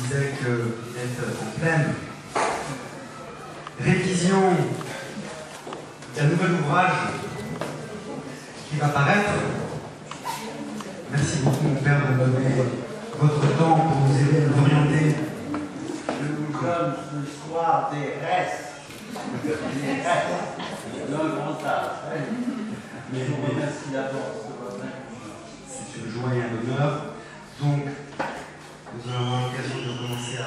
disait que vous êtes en pleine révision d'un nouvel ouvrage qui va paraître. Merci beaucoup, mon père, de me donner votre temps pour nous aider à nous orienter. Je vous donne ce soir des restes. D'un grand âge. Mais je vous remercie d'abord. C'est une joie et un honneur. Donc, nous allons avoir l'occasion de commencer à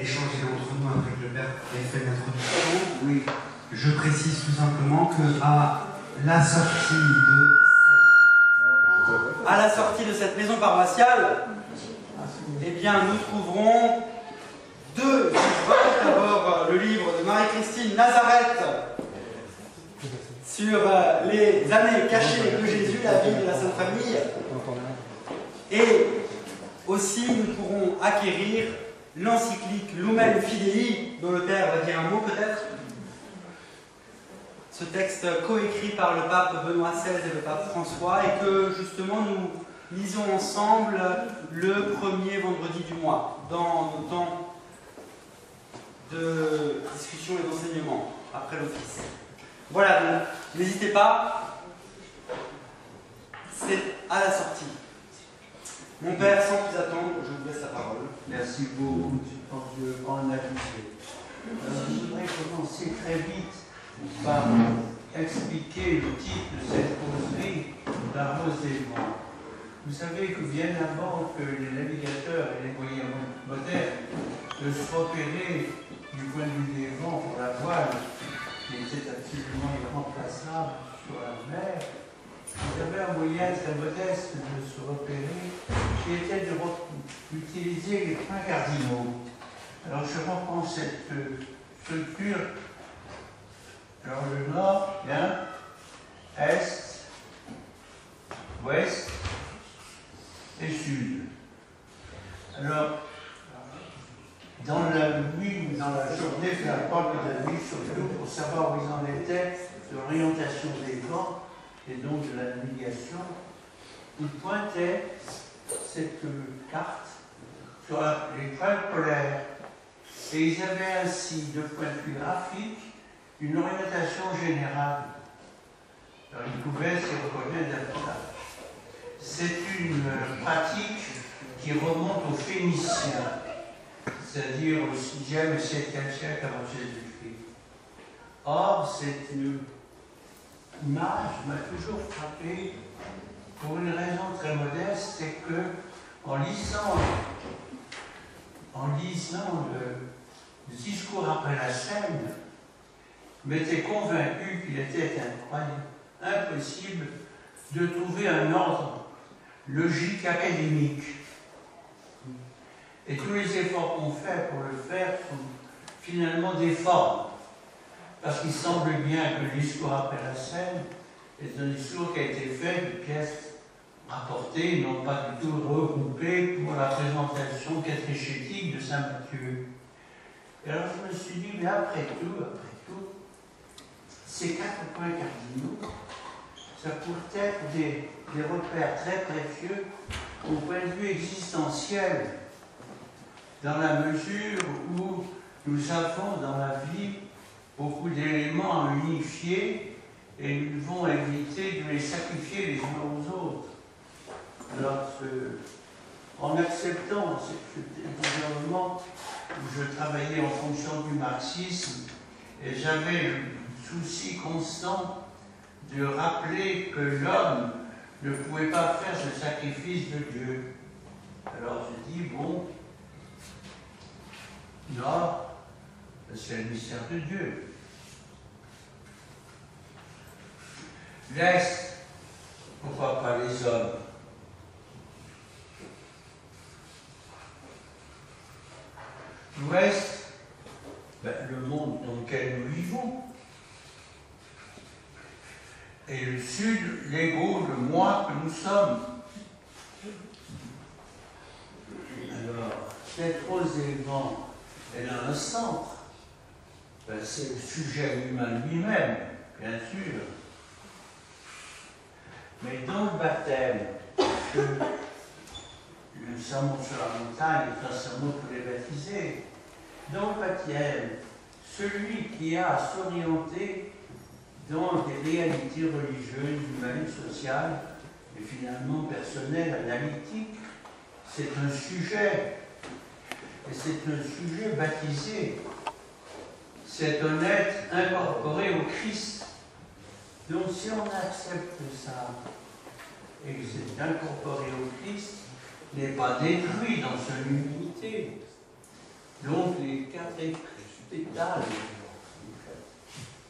échanger entre nous après que le père ait fait l'introduction. Oui. Je précise tout simplement qu'à la sortie de cette maison paroissiale, eh bien, nous trouverons deux ouvrages. D'abord, le livre de Marie-Christine Nazareth sur les années cachées de Jésus, la vie de la Sainte Famille. Et aussi, nous pourrons acquérir l'encyclique Lumen Fidei, dont le père va dire un mot peut-être. Ce texte coécrit par le pape Benoît XVI et le pape François, et que justement nous lisons ensemble le premier vendredi du mois, dans nos temps de discussion et d'enseignement, après l'office. Voilà, donc n'hésitez pas, c'est à la sortie. Mon père, sans plus attendre, je vous laisse la parole. Merci beaucoup, je pense que je vais en abuser. Je voudrais commencer très vite par expliquer le titre de cette causerie, La Rose des Vents. Vous savez que bien avant que les navigateurs et les voyageurs modernes ne se repéraient du point de vue des vents pour la voile, qui était absolument irremplaçable sur la mer, ils avaient un moyen très modeste de se repérer, qui était d'utiliser les points cardinaux. Alors je reprends cette structure. Alors le nord, bien, est, ouest et sud. Alors, dans la nuit, dans la journée, c'est la porte de la nuit, surtout pour savoir où ils en étaient, de l'orientation des vents et donc de la navigation, ils pointaient cette carte sur les points polaires. Et ils avaient ainsi, de point de vue graphique, une orientation générale. Alors, ils pouvaient s'y reconnaître davantage. C'est une pratique qui remonte aux Phéniciens, c'est-à-dire au 6e et 7e siècle avant Jésus-Christ. Or, cette image m'a toujours frappé pour une raison très modeste, c'est que en lisant le discours après la scène, m'était convaincu qu'il était impossible de trouver un ordre logique académique. Et tous les efforts qu'on fait pour le faire sont finalement des formes. Parce qu'il semble bien que le discours après la scène est un discours qui a été fait de pièces rapportées, non pas du tout regroupées pour la présentation catéchétique de saint Matthieu. Et alors je me suis dit, mais après tout, ces 4 points cardinaux, ça pourrait être des repères très précieux au point de vue existentiel, dans la mesure où nous avons dans la vie beaucoup d'éléments à unifier et nous devons éviter de les sacrifier les uns aux autres. Alors, en acceptant cet environnement où je travaillais en fonction du marxisme, et j'avais le souci constant de rappeler que l'homme ne pouvait pas faire ce sacrifice de Dieu. Alors je dis, bon, nord, c'est le mystère de Dieu. L'Est, pourquoi pas les hommes? L'Ouest, le monde dans lequel nous vivons. Et le Sud, l'ego, le moi que nous sommes. Alors, cette rose des vents, elle a un centre. C'est le sujet humain lui-même, bien sûr. Mais dans le baptême, le ça monte sur la montagne, ça monte pour les baptisés. Dans le baptême, celui qui a à s'orienter dans des réalités religieuses, humaines, sociales, et finalement personnelles, analytiques, c'est un sujet. Et c'est un sujet baptisé. C'est un être incorporé au Christ. Donc si on accepte ça, et que c'est incorporé au Christ, n'est pas détruit dans son humilité. Donc les quatre pétales,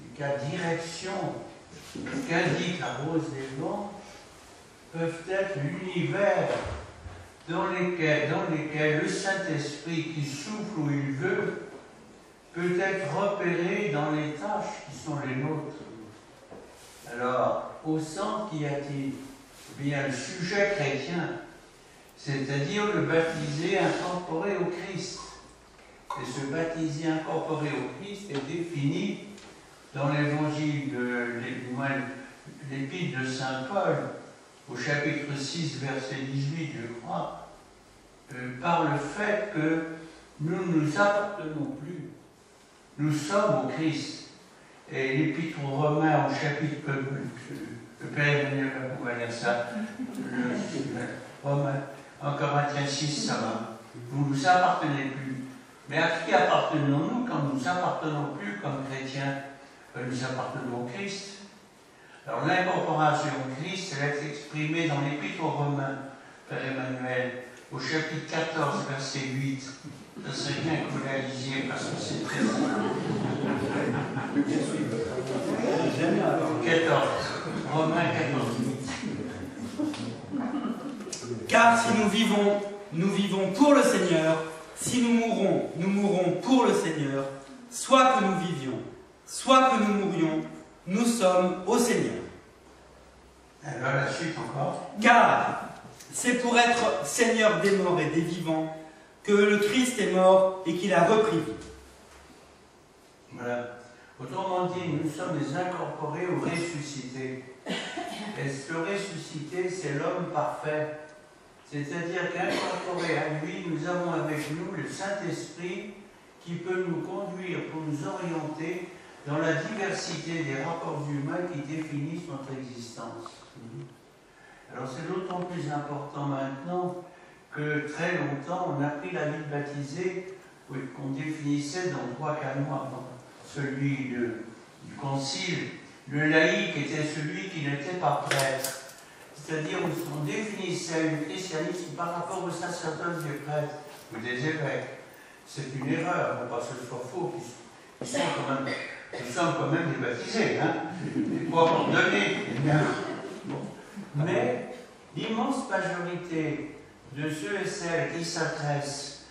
les quatre directions qu'indique la rose des vents peuvent être l'univers dans lesquels le Saint-Esprit qui souffle où il veut peut être repéré dans les tâches qui sont les nôtres. Alors, au centre, qu'y a-t-il? Bien, le sujet chrétien, c'est-à-dire le baptisé incorporé au Christ. Et ce baptisé incorporé au Christ est défini dans l'évangile de l'épître de Saint Paul, au chapitre 6, verset 18, je crois, par le fait que nous ne nous appartenons plus. Nous sommes au Christ. Et l'épître aux Romains, au chapitre, le Père Emmanuel va pouvoir lire ça, Romains, en Corinthiens 6, ça va. Vous ne nous appartenez plus. Mais à qui appartenons-nous quand nous ne nous appartenons plus comme chrétiens? Nous appartenons au Christ. Alors l'incorporation au Christ, elle est exprimée dans l'Épître aux Romains, Père Emmanuel, au chapitre 14, verset 8. Ça serait bien que vous la lisiez parce que c'est très simple. 14. Romains 14, 8. Car si nous vivons pour le Seigneur. Si nous mourrons pour le Seigneur. Soit que nous vivions, soit que nous mourions, nous sommes au Seigneur. Alors la suite encore. Car c'est pour être Seigneur des morts et des vivants que le Christ est mort et qu'il a repris vie. Voilà. Autrement dit, nous sommes les incorporés au ressuscité. Et ce ressuscité, c'est l'homme parfait. C'est-à-dire qu'incorporé à lui, nous avons avec nous le Saint-Esprit qui peut nous conduire pour nous orienter dans la diversité des rapports humains qui définissent notre existence. Alors c'est d'autant plus important maintenant que très longtemps on a pris la vie de baptisé qu'on définissait dans 3 canons avant celui du concile. Le laïc était celui qui n'était pas prêtre. C'est-à-dire on définissait le christianisme par rapport aux sacerdotes des prêtres ou des évêques. C'est une erreur, non pas que ce soit faux, nous sommes quand même des baptisés, hein, et pas ordonnés. Bon. Mais l'immense majorité de ceux et celles qui s'adressent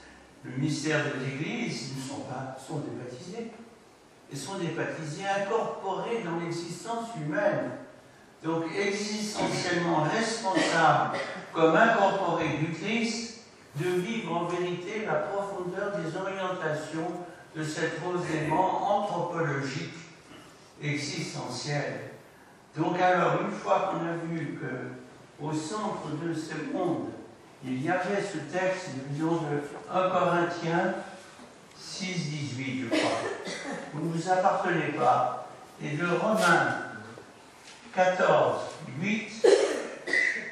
le mystère de l'Église sont des baptisés. Et sont des baptisés incorporés dans l'existence humaine. Donc existentiellement responsables, comme incorporés du Christ, de vivre en vérité la profondeur des orientations de cet osement anthropologique existentiel. Donc alors, une fois qu'on a vu qu'au centre de ce monde, il y avait ce texte, disons, de 1 Corinthiens 6, 18, je crois, vous ne vous appartenez pas, et de Romains 14, 8,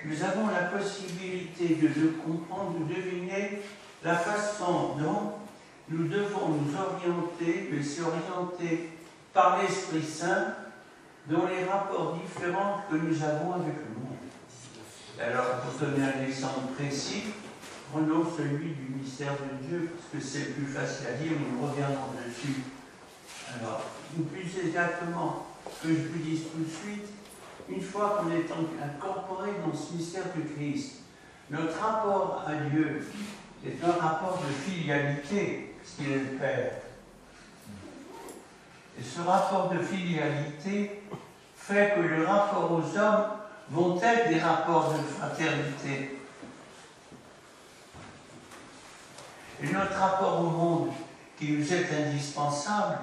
nous avons la possibilité de comprendre, de deviner la façon dont nous devons nous orienter, mais s'orienter par l'Esprit Saint dans les rapports différents que nous avons avec le monde. Alors, pour donner un exemple précis, prenons celui du mystère de Dieu, parce que c'est plus facile à dire, nous reviendrons dessus. Alors, ou plus exactement, que je vous dise tout de suite, une fois qu'on est incorporé dans ce mystère du Christ, notre rapport à Dieu est un rapport de filialité, parce qu'il est le Père. Et ce rapport de filialité fait que les rapports aux hommes vont être des rapports de fraternité. Et notre rapport au monde, qui nous est indispensable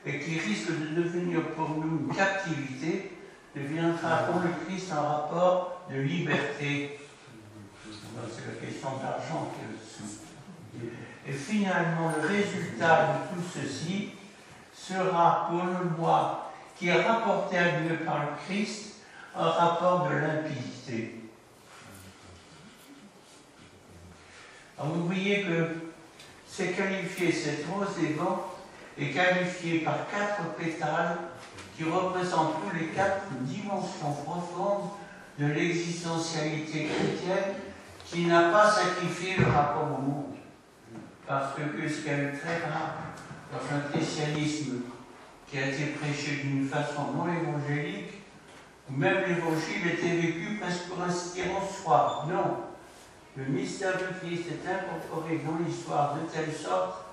et qui risque de devenir pour nous une captivité, deviendra pour le Christ un rapport de liberté. C'est la question de l'argent qui Et finalement, le résultat de tout ceci sera pour le moi qui est rapporté à Dieu par le Christ un rapport de limpidité. Alors vous voyez que c'est qualifié, cette rose des vents est qualifiée par 4 pétales qui représentent tous les 4 dimensions profondes de l'existentialité chrétienne qui n'a pas sacrifié le rapport au monde. Parce que ce qui est très rare dans un christianisme qui a été prêché d'une façon non évangélique, où même l'évangile était vécu presque pour ainsi dire en soi. Non. Le mystère de Christ est incorporé dans l'histoire de telle sorte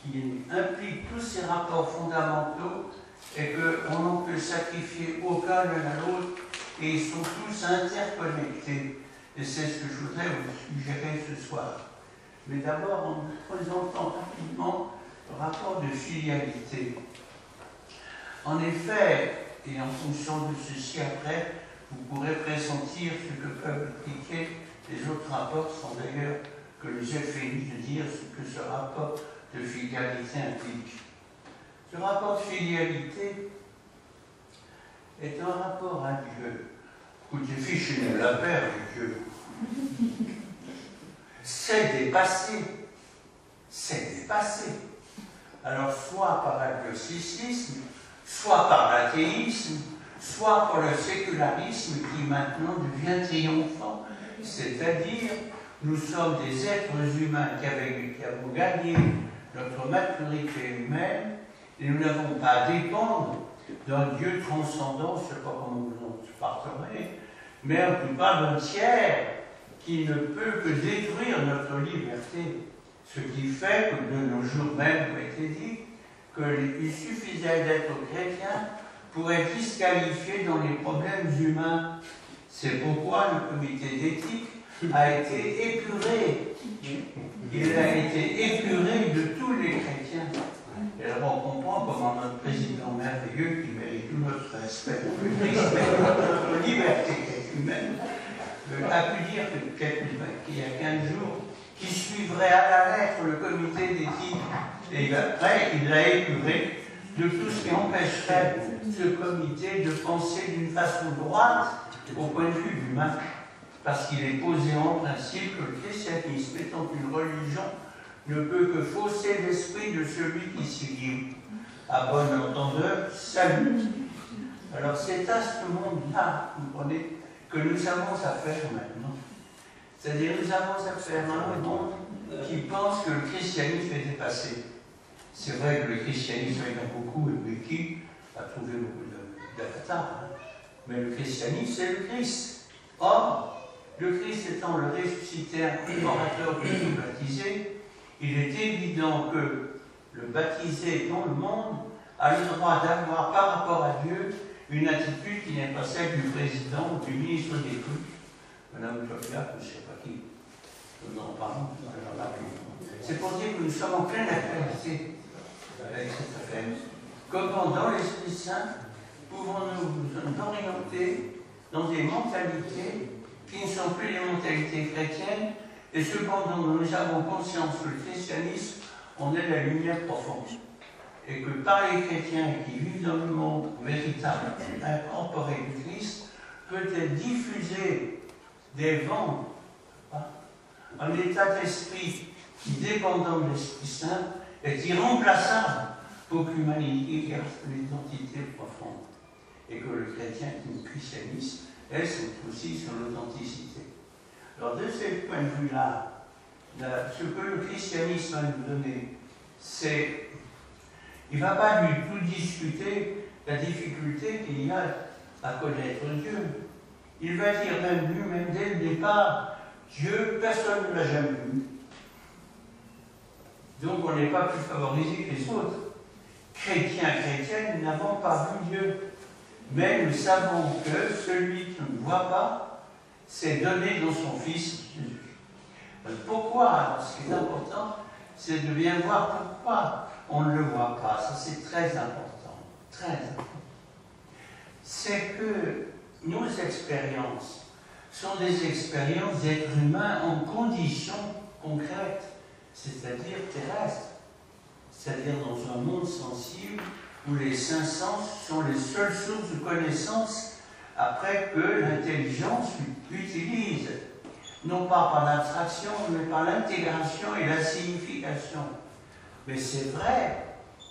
qu'il implique tous ces rapports fondamentaux et qu'on n'en peut sacrifier aucun l'un à l'autre et ils sont tous interconnectés. Et c'est ce que je voudrais vous suggérer ce soir. Mais d'abord en vous présentant rapidement le rapport de filialité. En effet, et en fonction de ceci après, vous pourrez pressentir ce que peuvent impliquer les autres rapports, sans d'ailleurs que j'ai fini de dire ce que ce rapport de filialité implique. Ce rapport de filialité est un rapport à Dieu. Écoutez, fichez-nous la paix avec Dieu. C'est dépassé. C'est dépassé. Alors, soit par l'agnosticisme, soit par l'athéisme, soit par le sécularisme qui maintenant devient triomphant. C'est-à-dire, nous sommes des êtres humains qui avons gagné notre maturité humaine et nous n'avons pas à dépendre d'un Dieu transcendant, je ne sais pas comment vous en parlerez, mais en tout cas d'un tiers qui ne peut que détruire notre liberté. Ce qui fait que de nos jours même, il a été dit, qu'il suffisait d'être chrétien pour être disqualifié dans les problèmes humains. C'est pourquoi le comité d'éthique a été épuré. Il a été épuré de tous les chrétiens. Et alors on comprend comment notre président merveilleux, qui mérite tout notre respect, notre liberté humaine, a pu dire qu'il y a 15 jours, qu'il suivrait à la lettre le comité d'éthique. Et après, il l'a épuré de tout ce qui empêcherait ce comité de penser d'une façon droite au point de vue humain. Parce qu'il est posé en principe que le christianisme, étant une religion, ne peut que fausser l'esprit de celui qui s'y livre. À bon entendeur, salut. Alors c'est à ce monde-là, vous comprenez, que nous avons affaire maintenant. C'est-à-dire nous avons affaire à un monde qui pense que le christianisme est dépassé. C'est vrai que le christianisme a beaucoup qui a trouvé beaucoup d'avatar, hein. Mais le christianisme, c'est le Christ. Or, le Christ étant le ressuscité incorporateur de tout baptisé, il est évident que le baptisé dans le monde a le droit d'avoir par rapport à Dieu une attitude qui n'est pas celle du président ou du ministre des cultes, Madame Claudia, je ne sais pas qui, nous en parlons. C'est pour dire que nous sommes en pleine actualité avec cette affaire. Comment, dans l'Esprit Saint, pouvons-nous nous orienter dans des mentalités qui ne sont plus les mentalités chrétiennes, et cependant nous avons conscience que le christianisme, on est la lumière profonde. Et que par les chrétiens qui vivent dans le monde véritable, incorporé du Christ, peut être diffusé des vents, hein, un état d'esprit qui, dépendant de l'Esprit Saint, est irremplaçable pour que l'humanité garde l'identité profonde. Et que le chrétien qui est christianiste, elle, c'est aussi sur l'authenticité. Alors, de ce point de vue-là, ce que le christianisme va nous donner, c'est. Il ne va pas du tout discuter la difficulté qu'il y a à connaître Dieu. Il va dire même lui-même dès le départ, Dieu, personne ne l'a jamais vu. Donc on n'est pas plus favorisé que les autres. Chrétiens, chrétiennes, nous n'avons pas vu Dieu. Mais nous savons que celui qui ne voit pas s'est donné dans son Fils Jésus. Pourquoi? Alors, ce qui est important, c'est de bien voir pourquoi on ne le voit pas. Ça, c'est très important. Très important. C'est que nos expériences sont des expériences d'êtres humains en conditions concrètes. c'est-à-dire terrestre, c'est-à-dire dans un monde sensible où les cinq sens sont les seules sources de connaissance après que l'intelligence l'utilise, non pas par l'abstraction, mais par l'intégration et la signification. Mais c'est vrai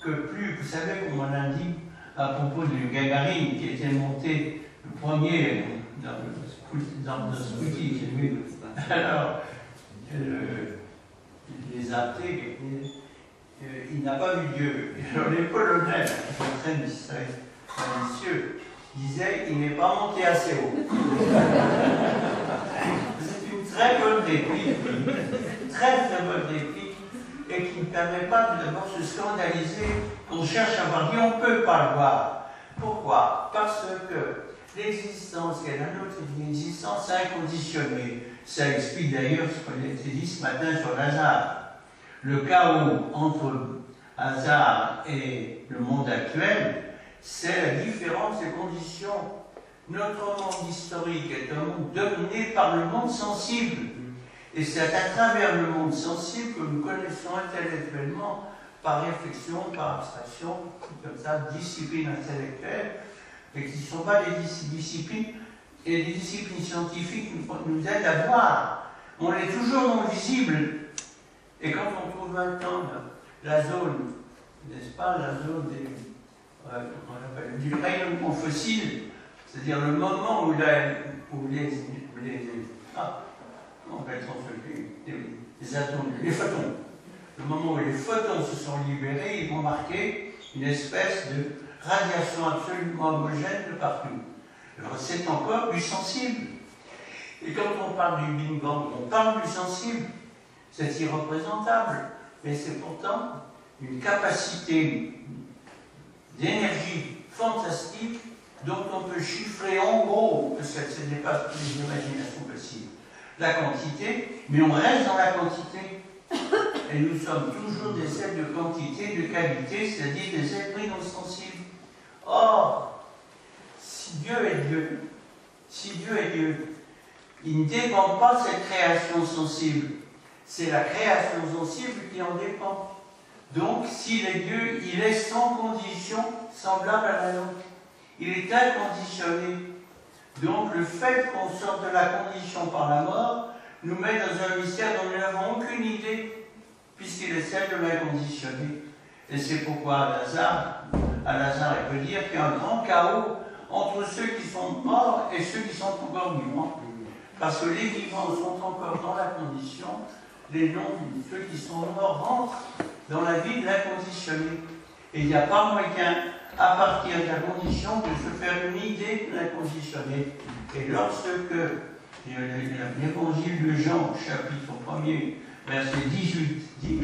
que plus, vous savez, comme on l'a dit à propos de Gagarine, qui était monté le premier dans le scoutisme, alors, les athées, il n'a pas vu Dieu. Alors, les Polonais, qui sont très malicieux, disaient il n'est pas monté assez haut. C'est une très bonne réplique, très bonne réplique, et qui ne permet pas de d'abord se scandaliser. On cherche à voir, dit on ne peut pas le voir. Pourquoi? Parce que l'existence qui est la nôtre est une existence inconditionnée. Ça explique d'ailleurs ce qu'on a dit ce matin sur Lazare. Le chaos entre hasard et le monde actuel, c'est la différence des conditions. Notre monde historique est un monde dominé par le monde sensible. Et c'est à travers le monde sensible que nous connaissons intellectuellement, par réflexion, par abstraction, comme ça, disciplines intellectuelles, mais qui ne sont pas des disciplines, et des disciplines scientifiques nous aident à voir. On est toujours non visible. Et quand on trouve maintenant la zone, n'est-ce pas, la zone du rayonnement fossile, c'est-à-dire le moment où les atomes, les photons, le moment où les photons se sont libérés, ils vont marquer une espèce de radiation absolument homogène de partout. Alors c'est encore plus sensible. Et quand on parle du Big Bang, on parle du sensible. C'est irreprésentable, mais c'est pourtant une capacité d'énergie fantastique dont on peut chiffrer en gros, parce que ce n'est pas une imagination possible, la quantité, mais on reste dans la quantité. Et nous sommes toujours des êtres de quantité, de qualité, c'est-à-dire des esprits non sensibles. Or, si Dieu est Dieu, il ne dépend pas de cette création sensible. C'est la création sensible qui en dépend. Donc, s'il est Dieu, il est sans condition semblable à la nôtre. Il est inconditionné. Donc, le fait qu'on sorte de la condition par la mort nous met dans un mystère dont nous n'avons aucune idée, puisqu'il est celle de l'inconditionné. Et c'est pourquoi à Lazare, il peut dire qu'il y a un grand chaos entre ceux qui sont morts et ceux qui sont encore vivants. Parce que les vivants sont encore dans la condition, les ceux qui sont morts rentrent dans la vie de l'inconditionné. Et il n'y a pas moyen, à partir de la condition, de se faire une idée de l'inconditionné. Et lorsque l'évangile de Jean, chapitre 1er, verset 18, dit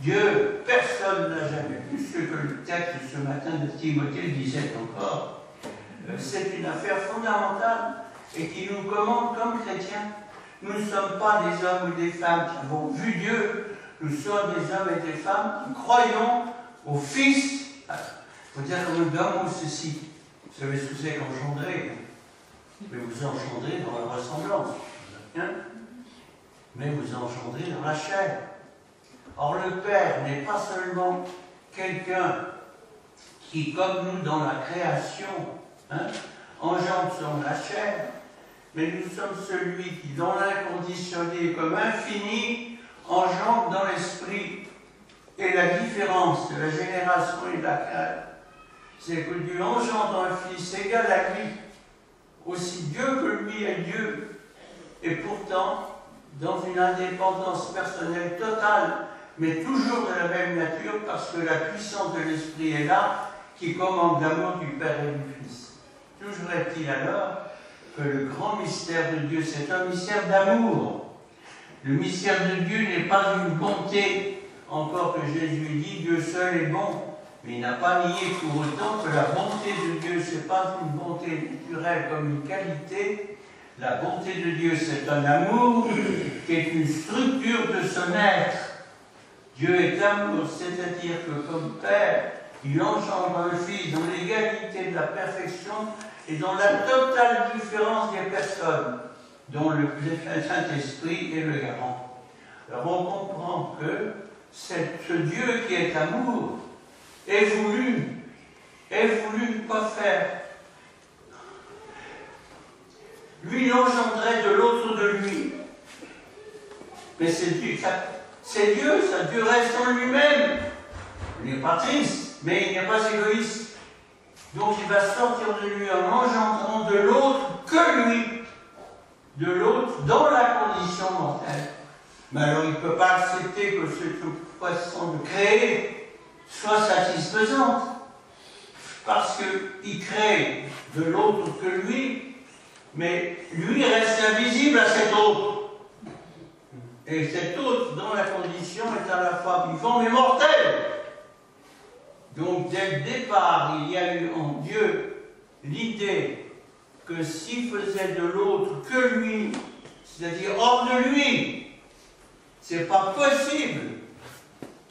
Dieu, personne n'a jamais vu, ce que le texte ce matin de Timothée disait encore. C'est une affaire fondamentale et qui nous commande comme chrétiens. Nous ne sommes pas des hommes ou des femmes qui avons vu Dieu, nous sommes des hommes et des femmes qui croyons au Fils. Il faut dire comme un homme ou ceci. Vous savez ce que c'est qu'engendrer? Mais vous engendrez dans la ressemblance. Hein? Mais vous engendrez dans la chair. Or, le Père n'est pas seulement quelqu'un qui, comme nous dans la création, engendre dans la chair, mais nous sommes celui qui, dans l'inconditionné comme infini, engendre dans l'esprit. Et la différence de la génération et de la création, c'est que Dieu engendre un Fils égal à lui, aussi Dieu que lui est Dieu, et pourtant dans une indépendance personnelle totale, mais toujours de la même nature, parce que la puissance de l'Esprit est là, qui commande l'amour du Père et du Fils. Toujours est-il alors que le grand mystère de Dieu, c'est un mystère d'amour. Le mystère de Dieu n'est pas une bonté, encore que Jésus dit, Dieu seul est bon, mais il n'a pas nié pour autant que la bonté de Dieu, ce n'est pas une bonté naturelle comme une qualité. La bonté de Dieu, c'est un amour qui est une structure de son être. Dieu est amour, c'est-à-dire que comme Père, il engendre un Fils dans l'égalité de la perfection et dans la totale différence des personnes, dont le Saint-Esprit est le garant. Alors on comprend que ce Dieu qui est amour ait voulu quoi faire? Lui, il engendrait de l'autre de lui. Mais c'est Dieu, ça, Dieu reste en lui-même. Il n'est pas triste, mais il n'est pas égoïste. Donc il va sortir de lui en engendrant de l'autre que lui. De l'autre dans la condition mortelle. Mais alors il ne peut pas accepter que cette façon de créer soit satisfaisante. Parce qu'il crée de l'autre que lui, mais lui reste invisible à cet autre. Et cet autre, dans la condition, est à la fois vivant mais mortel. Donc dès le départ, il y a eu en Dieu l'idée que s'il faisait de l'autre que lui, c'est-à-dire hors de lui, c'est pas possible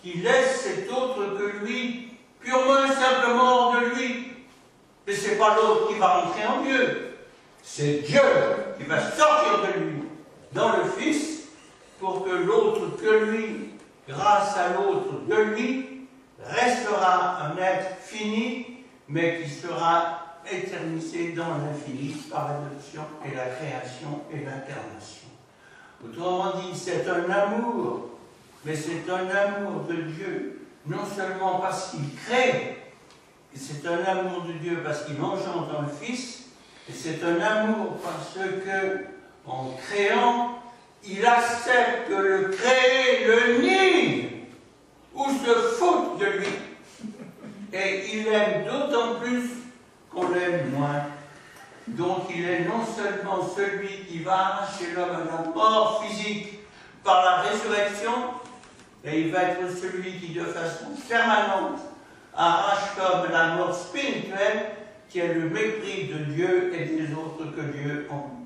qu'il laisse cet autre que lui, purement et simplement hors de lui. Mais c'est pas l'autre qui va rentrer en Dieu, c'est Dieu qui va sortir de lui, dans le Fils, pour que l'autre que lui, grâce à l'autre de lui, restera un être fini, mais qui sera éternisé dans l'infini par l'adoption et la création et l'incarnation. Autrement dit, c'est un amour, mais c'est un amour de Dieu, non seulement parce qu'il crée, et c'est un amour de Dieu parce qu'il engendre le Fils, et c'est un amour parce que, en créant, il accepte que le créé le nie ou se foute de lui. Et il aime d'autant plus qu'on l'aime moins. Donc il est non seulement celui qui va arracher l'homme à la mort physique par la résurrection, et il va être celui qui de façon permanente arrache l'homme à la mort spirituelle, qui est le mépris de Dieu et des autres que Dieu en lui.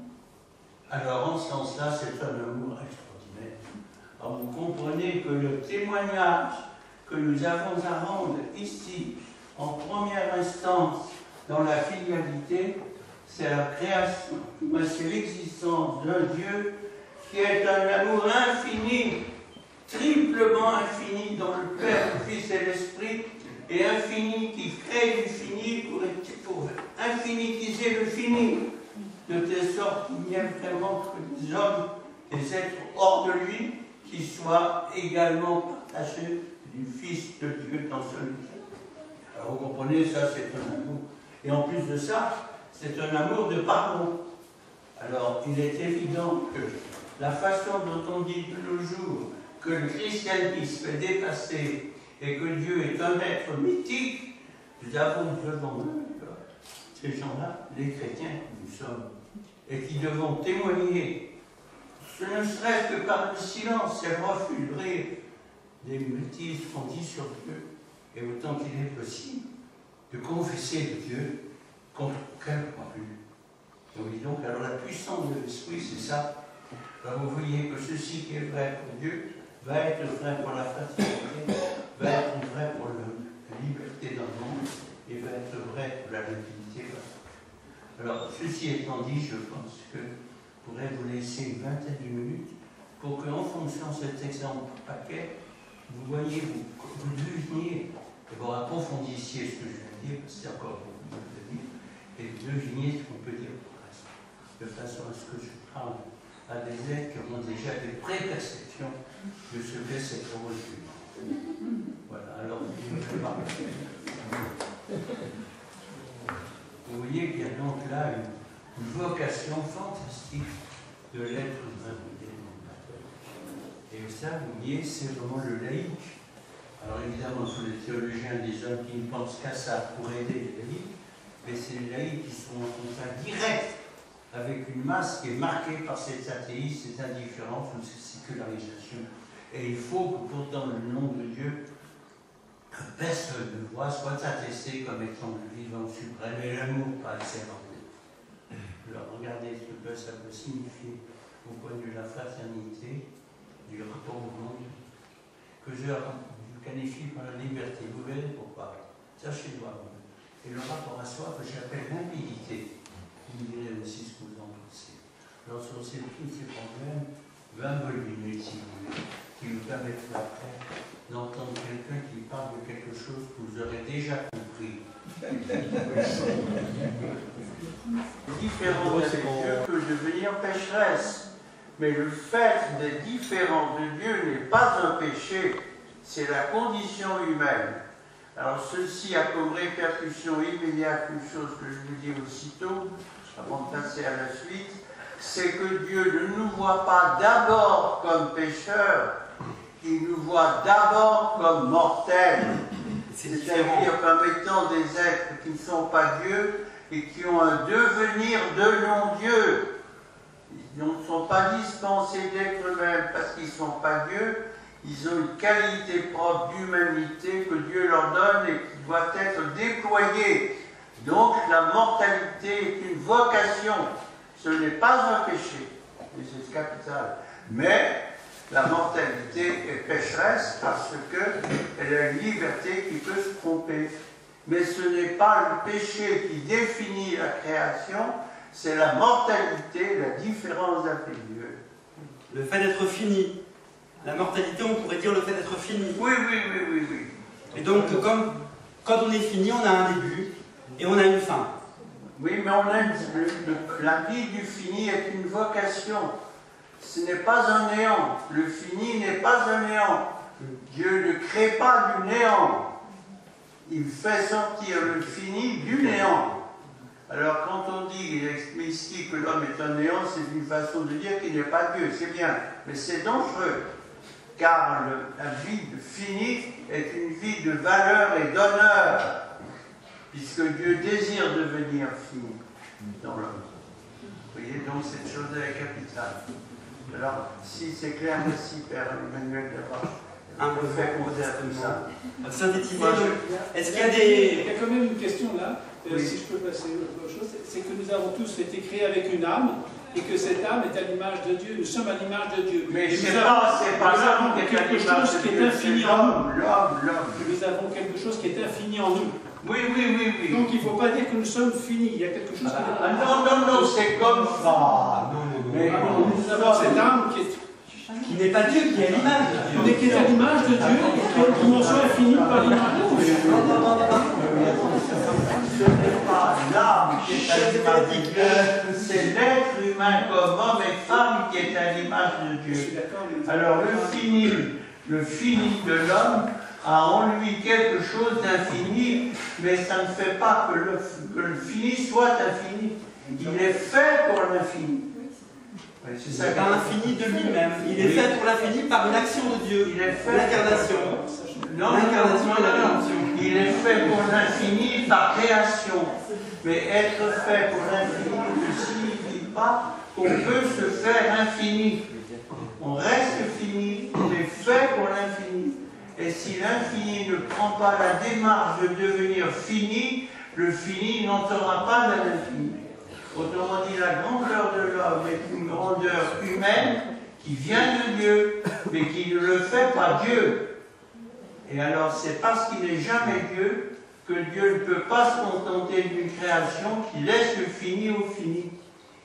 Alors en ce sens-là, c'est un amour extraordinaire. Alors vous comprenez que le témoignage que nous avons à rendre ici, en première instance, dans la filialité, c'est la création, c'est l'existence d'un Dieu qui est un amour infini, triplement infini dans le Père, le Fils et l'Esprit, et infini qui crée du fini pour infinitiser le fini, de telle sorte qu'il n'y ait vraiment que des hommes, des êtres hors de lui, qui soient également partagés du Fils de Dieu dans celui-ci. Alors vous comprenez, ça c'est un amour. Et en plus de ça, c'est un amour de pardon. Alors il est évident que la façon dont on dit de nos jours que le christianisme est dépassé et que Dieu est un être mythique, nous avons devant nous ces gens-là, les chrétiens que nous sommes, et qui devons témoigner, ce ne serait-ce que par le silence et le refus de rire des bêtises qu'on dit sur Dieu, et autant qu'il est possible, de confesser de Dieu contre aucun ne croit plus. Donc, alors la puissance de l'Esprit, c'est ça. Alors vous voyez que ceci qui est vrai pour Dieu va être vrai pour la fraternité, va être vrai pour la liberté dans le monde, et va être vrai pour la liquidité. Alors, ceci étant dit, je pense que je pourrais vous laisser une vingtaine de minutes pour que, en fonction de cet exemple paquet, vous voyez, vous deviniez, d'abord approfondissiez ce que je viens de dire, parce que c'est encore beaucoup de dire, et vous deviniez ce qu'on peut dire pour le reste, de façon à ce que je parle à des êtres qui ont déjà des pré-perceptions de ce qu'est cette rôle du monde. Voilà, alors vous voyez qu'il y a donc là une vocation fantastique de l'être humain. Et ça, vous voyez, c'est vraiment le laïc. Alors évidemment, tous les théologiens, des hommes qui ne pensent qu'à ça pour aider les laïcs, mais c'est les laïcs qui sont en contact direct avec une masse qui est marquée par cet athéisme, cette indifférence ou cette sécularisation. Et il faut que pourtant le nom de Dieu, personne ne voit, soit attesté comme étant le vivant suprême et l'amour par excellence. Alors regardez ce que ça peut signifier au point de vue de la fraternité, du rapport au monde, que je qualifie par la liberté. Vous verrez pourquoi. Sachez-le. Et le rapport à soi que j'appelle limpidité. Vous me direz aussi ce que vous en pensez. Alors sur tous ces problèmes, 20 volumes, si vous voulez, qui nous permettent après Différent de Dieu peut devenir pécheresse. Mais le fait d'être différent de Dieu n'est pas un péché, c'est la condition humaine. Alors ceci a comme répercussion immédiate une chose que je vous dis aussitôt, avant de passer à la suite, c'est que Dieu ne nous voit pas d'abord comme pécheurs, il nous voit d'abord comme mortels. C'est-à-dire comme étant des êtres qui ne sont pas Dieu et qui ont un devenir de non-Dieu. Ils ne sont pas dispensés d'être eux-mêmes parce qu'ils ne sont pas Dieu. Ils ont une qualité propre d'humanité que Dieu leur donne et qui doit être déployée. Donc la mortalité est une vocation. Ce n'est pas un péché, et c'est capital. Mais la mortalité est pécheresse parce qu'elle a une liberté qui peut se tromper. Mais ce n'est pas le péché qui définit la création, c'est la mortalité, la différence avec Dieu. Le fait d'être fini. La mortalité, on pourrait dire le fait d'être fini. Oui. Et donc, comme quand on est fini, on a un début et on a une fin. Oui, mais on aime la vie du fini est une vocation. Ce n'est pas un néant. Le fini n'est pas un néant. Dieu ne crée pas du néant. Il fait sortir le fini du néant. Alors quand on dit ici que l'homme est un néant, c'est une façon de dire qu'il n'est pas Dieu. C'est bien, mais c'est dangereux. Car la vie de fini est une vie de valeur et d'honneur. Puisque Dieu désire devenir fini dans l'homme. Vous voyez, donc cette chose est capitale. Alors, si c'est clair, merci Père Emmanuel d'avoir un peu fait comme ça. Synthétiser, est-ce qu'il y a des... Il y a quand même une question là, oui. Si je peux passer autre chose, c'est que nous avons tous été créés avec une âme, et que cette âme est à l'image de Dieu, nous sommes à l'image de Dieu. Mais c'est pas l'homme qui est à quelque l'image chose de qui Dieu, est infini c'est en nous. l'homme. Nous avons quelque chose qui est infini en nous. Oui. Donc il ne faut pas dire que nous sommes finis, il y a quelque chose qui est... Non, c'est comme ça. Mais nous avons cette âme qui n'est pas Dieu, qui est à l'image de Dieu. mais qui est à l'image de Dieu, et qui est une dimension infinie par l'image de Dieu. Ce n'est pas l'âme qui est à l'image de Dieu, c'est l'être humain comme homme et femme qui est à l'image de Dieu. Alors le fini de l'homme a en lui quelque chose d'infini, mais ça ne fait pas que le fini soit infini. Il est fait pour l'infini. C'est pas l'infini de lui-même. Il est fait pour l'infini par une action de Dieu. Il est fait l'incarnation. L'incarnation et la rédemption. Il est fait pour l'infini par création. Mais être fait pour l'infini ne signifie pas qu'on peut se faire infini. On reste fini, on est fait pour l'infini. Et si l'infini ne prend pas la démarche de devenir fini, le fini n'entrera pas dans l'infini. Autrement dit, la grandeur de l'homme est une grandeur humaine qui vient de Dieu, mais qui ne le fait pas Dieu. Et alors, c'est parce qu'il n'est jamais Dieu que Dieu ne peut pas se contenter d'une création qui laisse le fini au fini.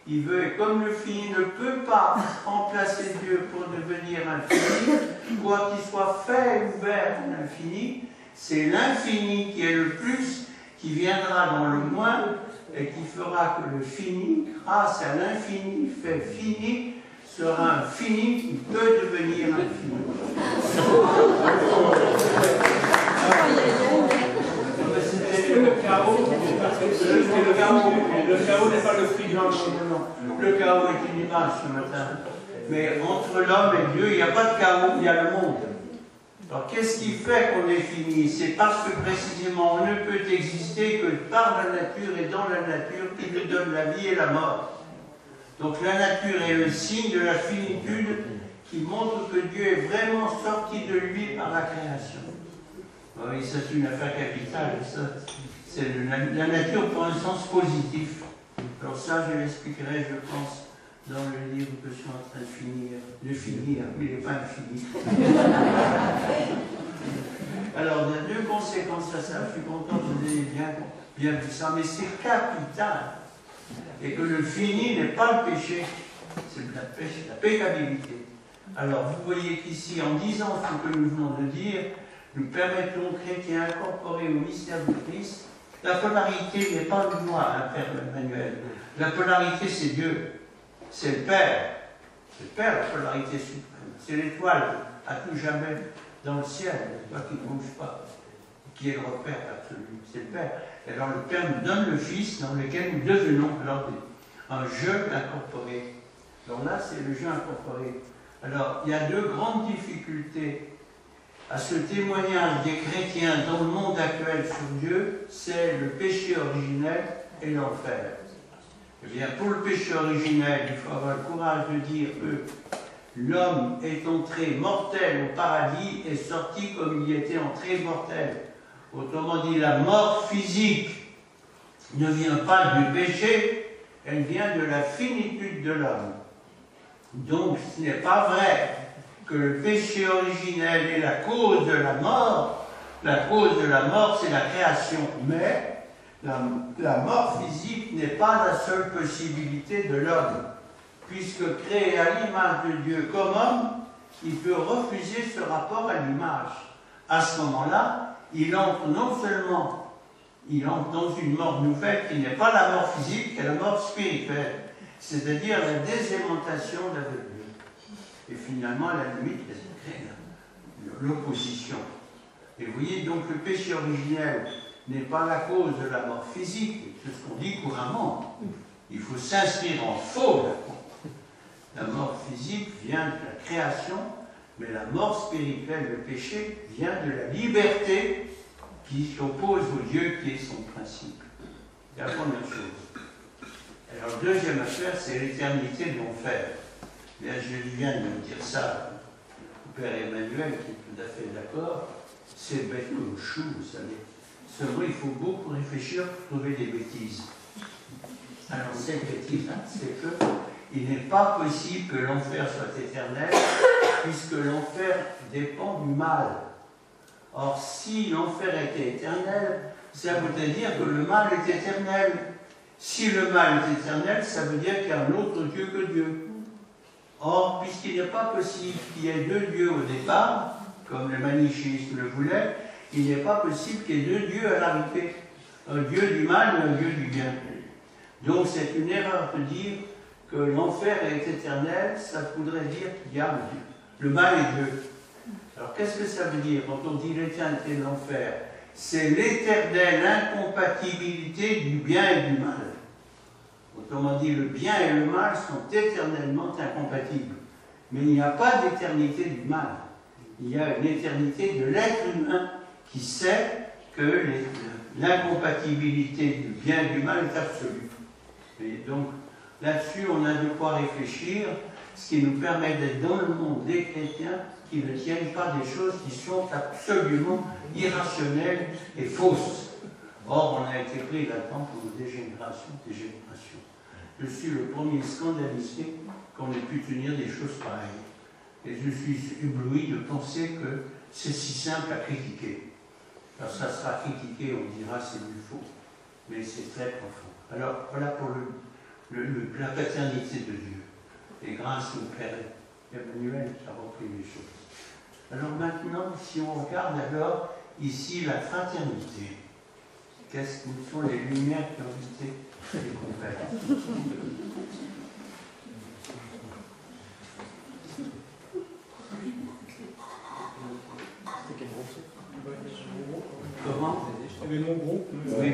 Il veut, et comme le fini ne peut pas remplacer Dieu pour devenir infini, quoi qu'il soit fait et ouvert à l'infini, c'est l'infini qui est le plus, qui viendra dans le moins, et qui fera que le fini, grâce à l'infini fait fini, sera un fini qui peut devenir infini. Le chaos n'est pas le fruit du péché. Non. Le chaos est une image ce matin. Mais entre l'homme et Dieu, il n'y a pas de chaos, il y a le monde. Alors qu'est-ce qui fait qu'on est fini? C'est parce que précisément on ne peut exister que par la nature et dans la nature qui nous donne la vie et la mort. Donc la nature est le signe de la finitude qui montre que Dieu est vraiment sorti de lui par la création. Oui, c'est une affaire capitale. C'est la nature pour un sens positif. Alors ça, je l'expliquerai, je pense, dans le livre que je suis en train de finir, mais il n'est pas infini. Alors, il y a deux conséquences à ça. Je suis content que vous ayez bien vu ça, mais c'est capital. Et que le fini n'est pas le péché, c'est la péccabilité. Alors, vous voyez qu'ici, en disant ce que nous venons de dire, nous permettons aux chrétiens incorporés au mystère du Christ La polarité n'est pas moi, hein, Père Emmanuel. La polarité, c'est Dieu. C'est le Père. C'est le Père, la polarité suprême. C'est l'étoile, à tout jamais, dans le ciel, qui ne bouge pas, qui est le repère absolu. C'est le Père. Et alors le Père nous donne le Fils dans lequel nous devenons alors un jeu incorporé. Donc là, c'est le jeu incorporé. Alors, il y a deux grandes difficultés à ce témoignage des chrétiens dans le monde actuel sur Dieu, c'est le péché originel et l'enfer. Eh bien, pour le péché originel, il faut avoir le courage de dire que l'homme est entré mortel au paradis et sorti comme il était entré mortel. Autrement dit, la mort physique ne vient pas du péché, elle vient de la finitude de l'homme. Donc, ce n'est pas vrai que le péché originel est la cause de la mort. La cause de la mort, c'est la création. Mais la mort physique n'est pas la seule possibilité de l'homme. Puisque créé à l'image de Dieu comme homme, il peut refuser ce rapport à l'image. À ce moment-là, il entre non seulement dans une mort nouvelle qui n'est pas la mort physique, qui est la mort spirituelle. C'est-à-dire la désaimantation d'avec Dieu. Et finalement, à la limite, l'opposition. Et vous voyez, donc le péché originel n'est pas la cause de la mort physique, c'est ce qu'on dit couramment. Il faut s'inscrire en faux. La mort physique vient de la création, mais la mort spirituelle, le péché, vient de la liberté qui s'oppose au Dieu qui est son principe. C'est la première chose. Alors, deuxième affaire, c'est l'éternité de l'enfer. Bien, je viens de me dire ça au Père Emmanuel, qui est tout à fait d'accord. C'est bête comme chou, vous savez. Seulement, il faut beaucoup réfléchir pour trouver des bêtises. Alors, cette bêtise, c'est que il n'est pas possible que l'enfer soit éternel, puisque l'enfer dépend du mal. Or, si l'enfer était éternel, ça voudrait dire que le mal est éternel. Si le mal est éternel, ça veut dire qu'il y a un autre Dieu que Dieu. Or, puisqu'il n'est pas possible qu'il y ait deux dieux au départ, comme le manichéisme le voulait, il n'est pas possible qu'il y ait deux dieux à l'arrivée. Un Dieu du mal et un Dieu du bien. Donc c'est une erreur de dire que l'enfer est éternel, ça voudrait dire qu'il y a le mal et Dieu. Alors qu'est-ce que ça veut dire quand on dit l'éternité de l'enfer? C'est l'éternelle incompatibilité du bien et du mal. Autrement dit, le bien et le mal sont éternellement incompatibles. Mais il n'y a pas d'éternité du mal. Il y a une éternité de l'être humain qui sait que l'incompatibilité du bien et du mal est absolue. Et donc, là-dessus, on a de quoi réfléchir, ce qui nous permet d'être dans le monde des chrétiens qui ne tiennent pas des choses qui sont absolument irrationnelles et fausses. Or, on a été pris là-dedans pour des générations. Je suis le premier scandalisé qu'on ait pu tenir des choses pareilles. Et je suis ébloui de penser que c'est si simple à critiquer. Alors ça sera critiqué, on dira c'est du faux. Mais c'est très profond. Alors voilà pour la paternité de Dieu. Et grâce au Père Emmanuel qui a repris les choses. Alors maintenant, si on regarde alors ici la fraternité, qu'est-ce que sont les lumières qui ont été découvertes? Comment? Événement groupe. Oui.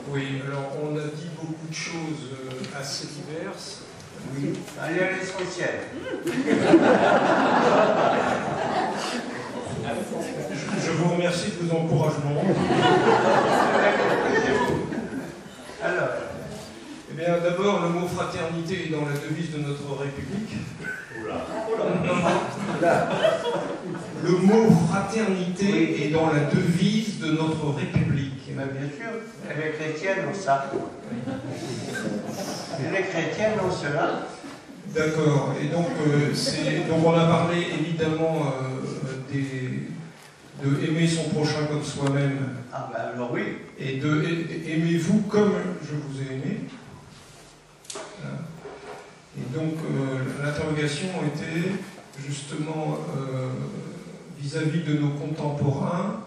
Oui, alors on a dit beaucoup de choses assez diverses. Oui, allez à l'essentiel. Je vous remercie de vos encouragements. Alors, eh bien, d'abord, le mot fraternité est dans la devise de notre République. Le mot fraternité est dans la devise de notre République. bien sûr, les chrétiennes ont ça. Les chrétiennes ont cela. D'accord. Et donc, donc on a parlé évidemment de aimer son prochain comme soi-même. Ah ben alors oui. Et de aimez-vous comme je vous ai aimé. Et donc l'interrogation était justement, vis-à-vis de nos contemporains,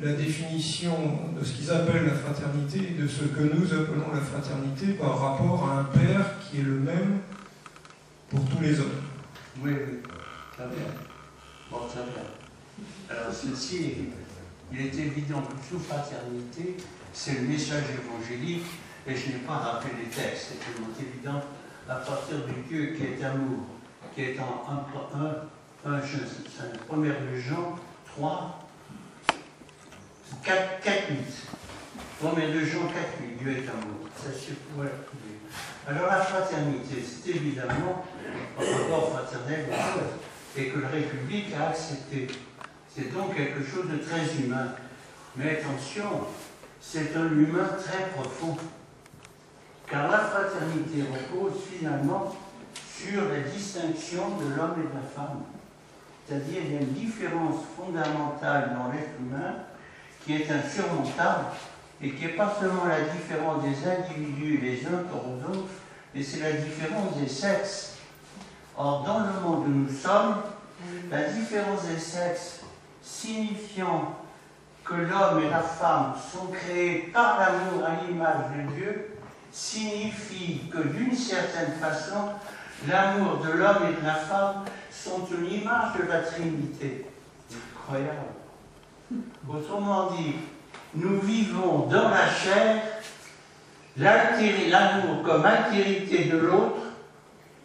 la définition de ce qu'ils appellent la fraternité et de ce que nous appelons la fraternité par rapport à un père qui est le même pour tous les hommes. Oui, oui, très bien. Bon, très bien. Alors, ceci, il est évident que sous fraternité, c'est le message évangélique, et je n'ai pas rappelé les textes, c'est tellement évident, à partir du Dieu qui est amour, qui est en 1 Jean 3, 4, 8. 1 Jean 4, 8, Dieu est amour. Ça, c'est pour alors la fraternité, c'est évidemment un rapport fraternel et que la République a accepté. C'est donc quelque chose de très humain. Mais attention, c'est un humain très profond. Car la fraternité repose finalement sur la distinction de l'homme et de la femme. C'est-à-dire qu'il y a une différence fondamentale dans l'être humain qui est insurmontable et qui n'est pas seulement la différence des individus les uns par aux autres, mais c'est la différence des sexes. Or, dans le monde où nous sommes, la différence des sexes signifiant que l'homme et la femme sont créés par l'amour à l'image de Dieu, signifie que d'une certaine façon, l'amour de l'homme et de la femme sont une image de la Trinité. Incroyable. Autrement dit, nous vivons dans la chair l'amour comme altérité de l'autre,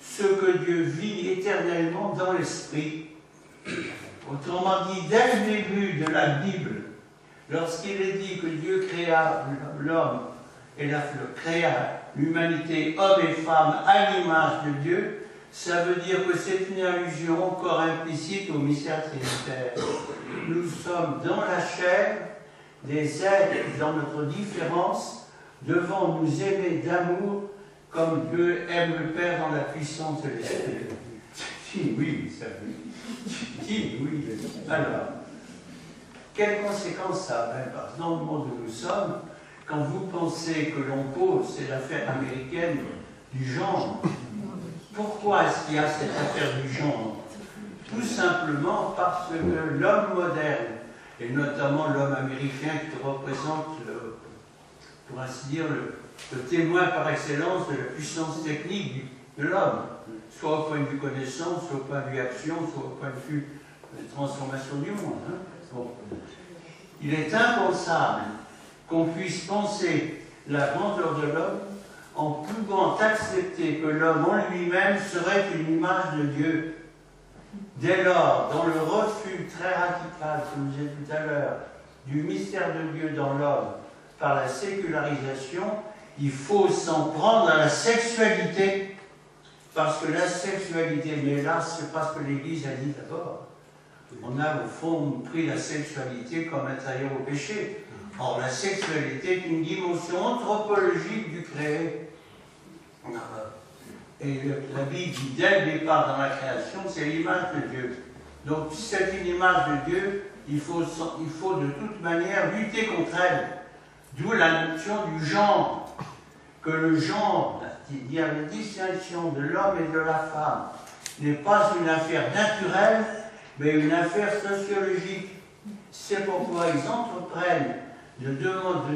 ce que Dieu vit éternellement dans l'esprit. Autrement dit, dès le début de la Bible, lorsqu'il est dit que Dieu créa l'homme et créa l'humanité, homme et femme, à l'image de Dieu, ça veut dire que c'est une allusion encore implicite au mystère trinitaire. Nous sommes dans la chair, des êtres dans notre différence, devant nous aimer d'amour comme Dieu aime le Père dans la puissance de l'Esprit. Qui, oui, ça veut. Qui, oui. Alors, quelles conséquences ça a? Dans le monde où nous sommes, quand vous pensez que l'on pose, c'est l'affaire américaine du genre. Pourquoi est-ce qu'il y a cette affaire du genre? Tout simplement parce que l'homme moderne, et notamment l'homme américain qui représente, pour ainsi dire, le témoin par excellence de la puissance technique de l'homme, soit au point de vue connaissance, soit au point de vue action, soit au point de vue de transformation du monde. Hein. Bon. Il est impensable qu'on puisse penser la grandeur de l'homme en pouvant accepter que l'homme en lui-même serait une image de Dieu. Dès lors, dans le refus très radical, comme je disais tout à l'heure, du mystère de Dieu dans l'homme par la sécularisation, il faut s'en prendre à la sexualité, parce que la sexualité, mais là, c'est parce que l'Église a dit d'abord. On a au fond pris la sexualité comme intérieure au péché. Or, la sexualité est une dimension anthropologique du créé. Et la Bible dit dès le départ dans la création, c'est l'image de Dieu. Donc, si c'est une image de Dieu, il faut de toute manière lutter contre elle. D'où la notion du genre. Que le genre, il y a la distinction de l'homme et de la femme, n'est pas une affaire naturelle, mais une affaire sociologique. C'est pourquoi ils entreprennent de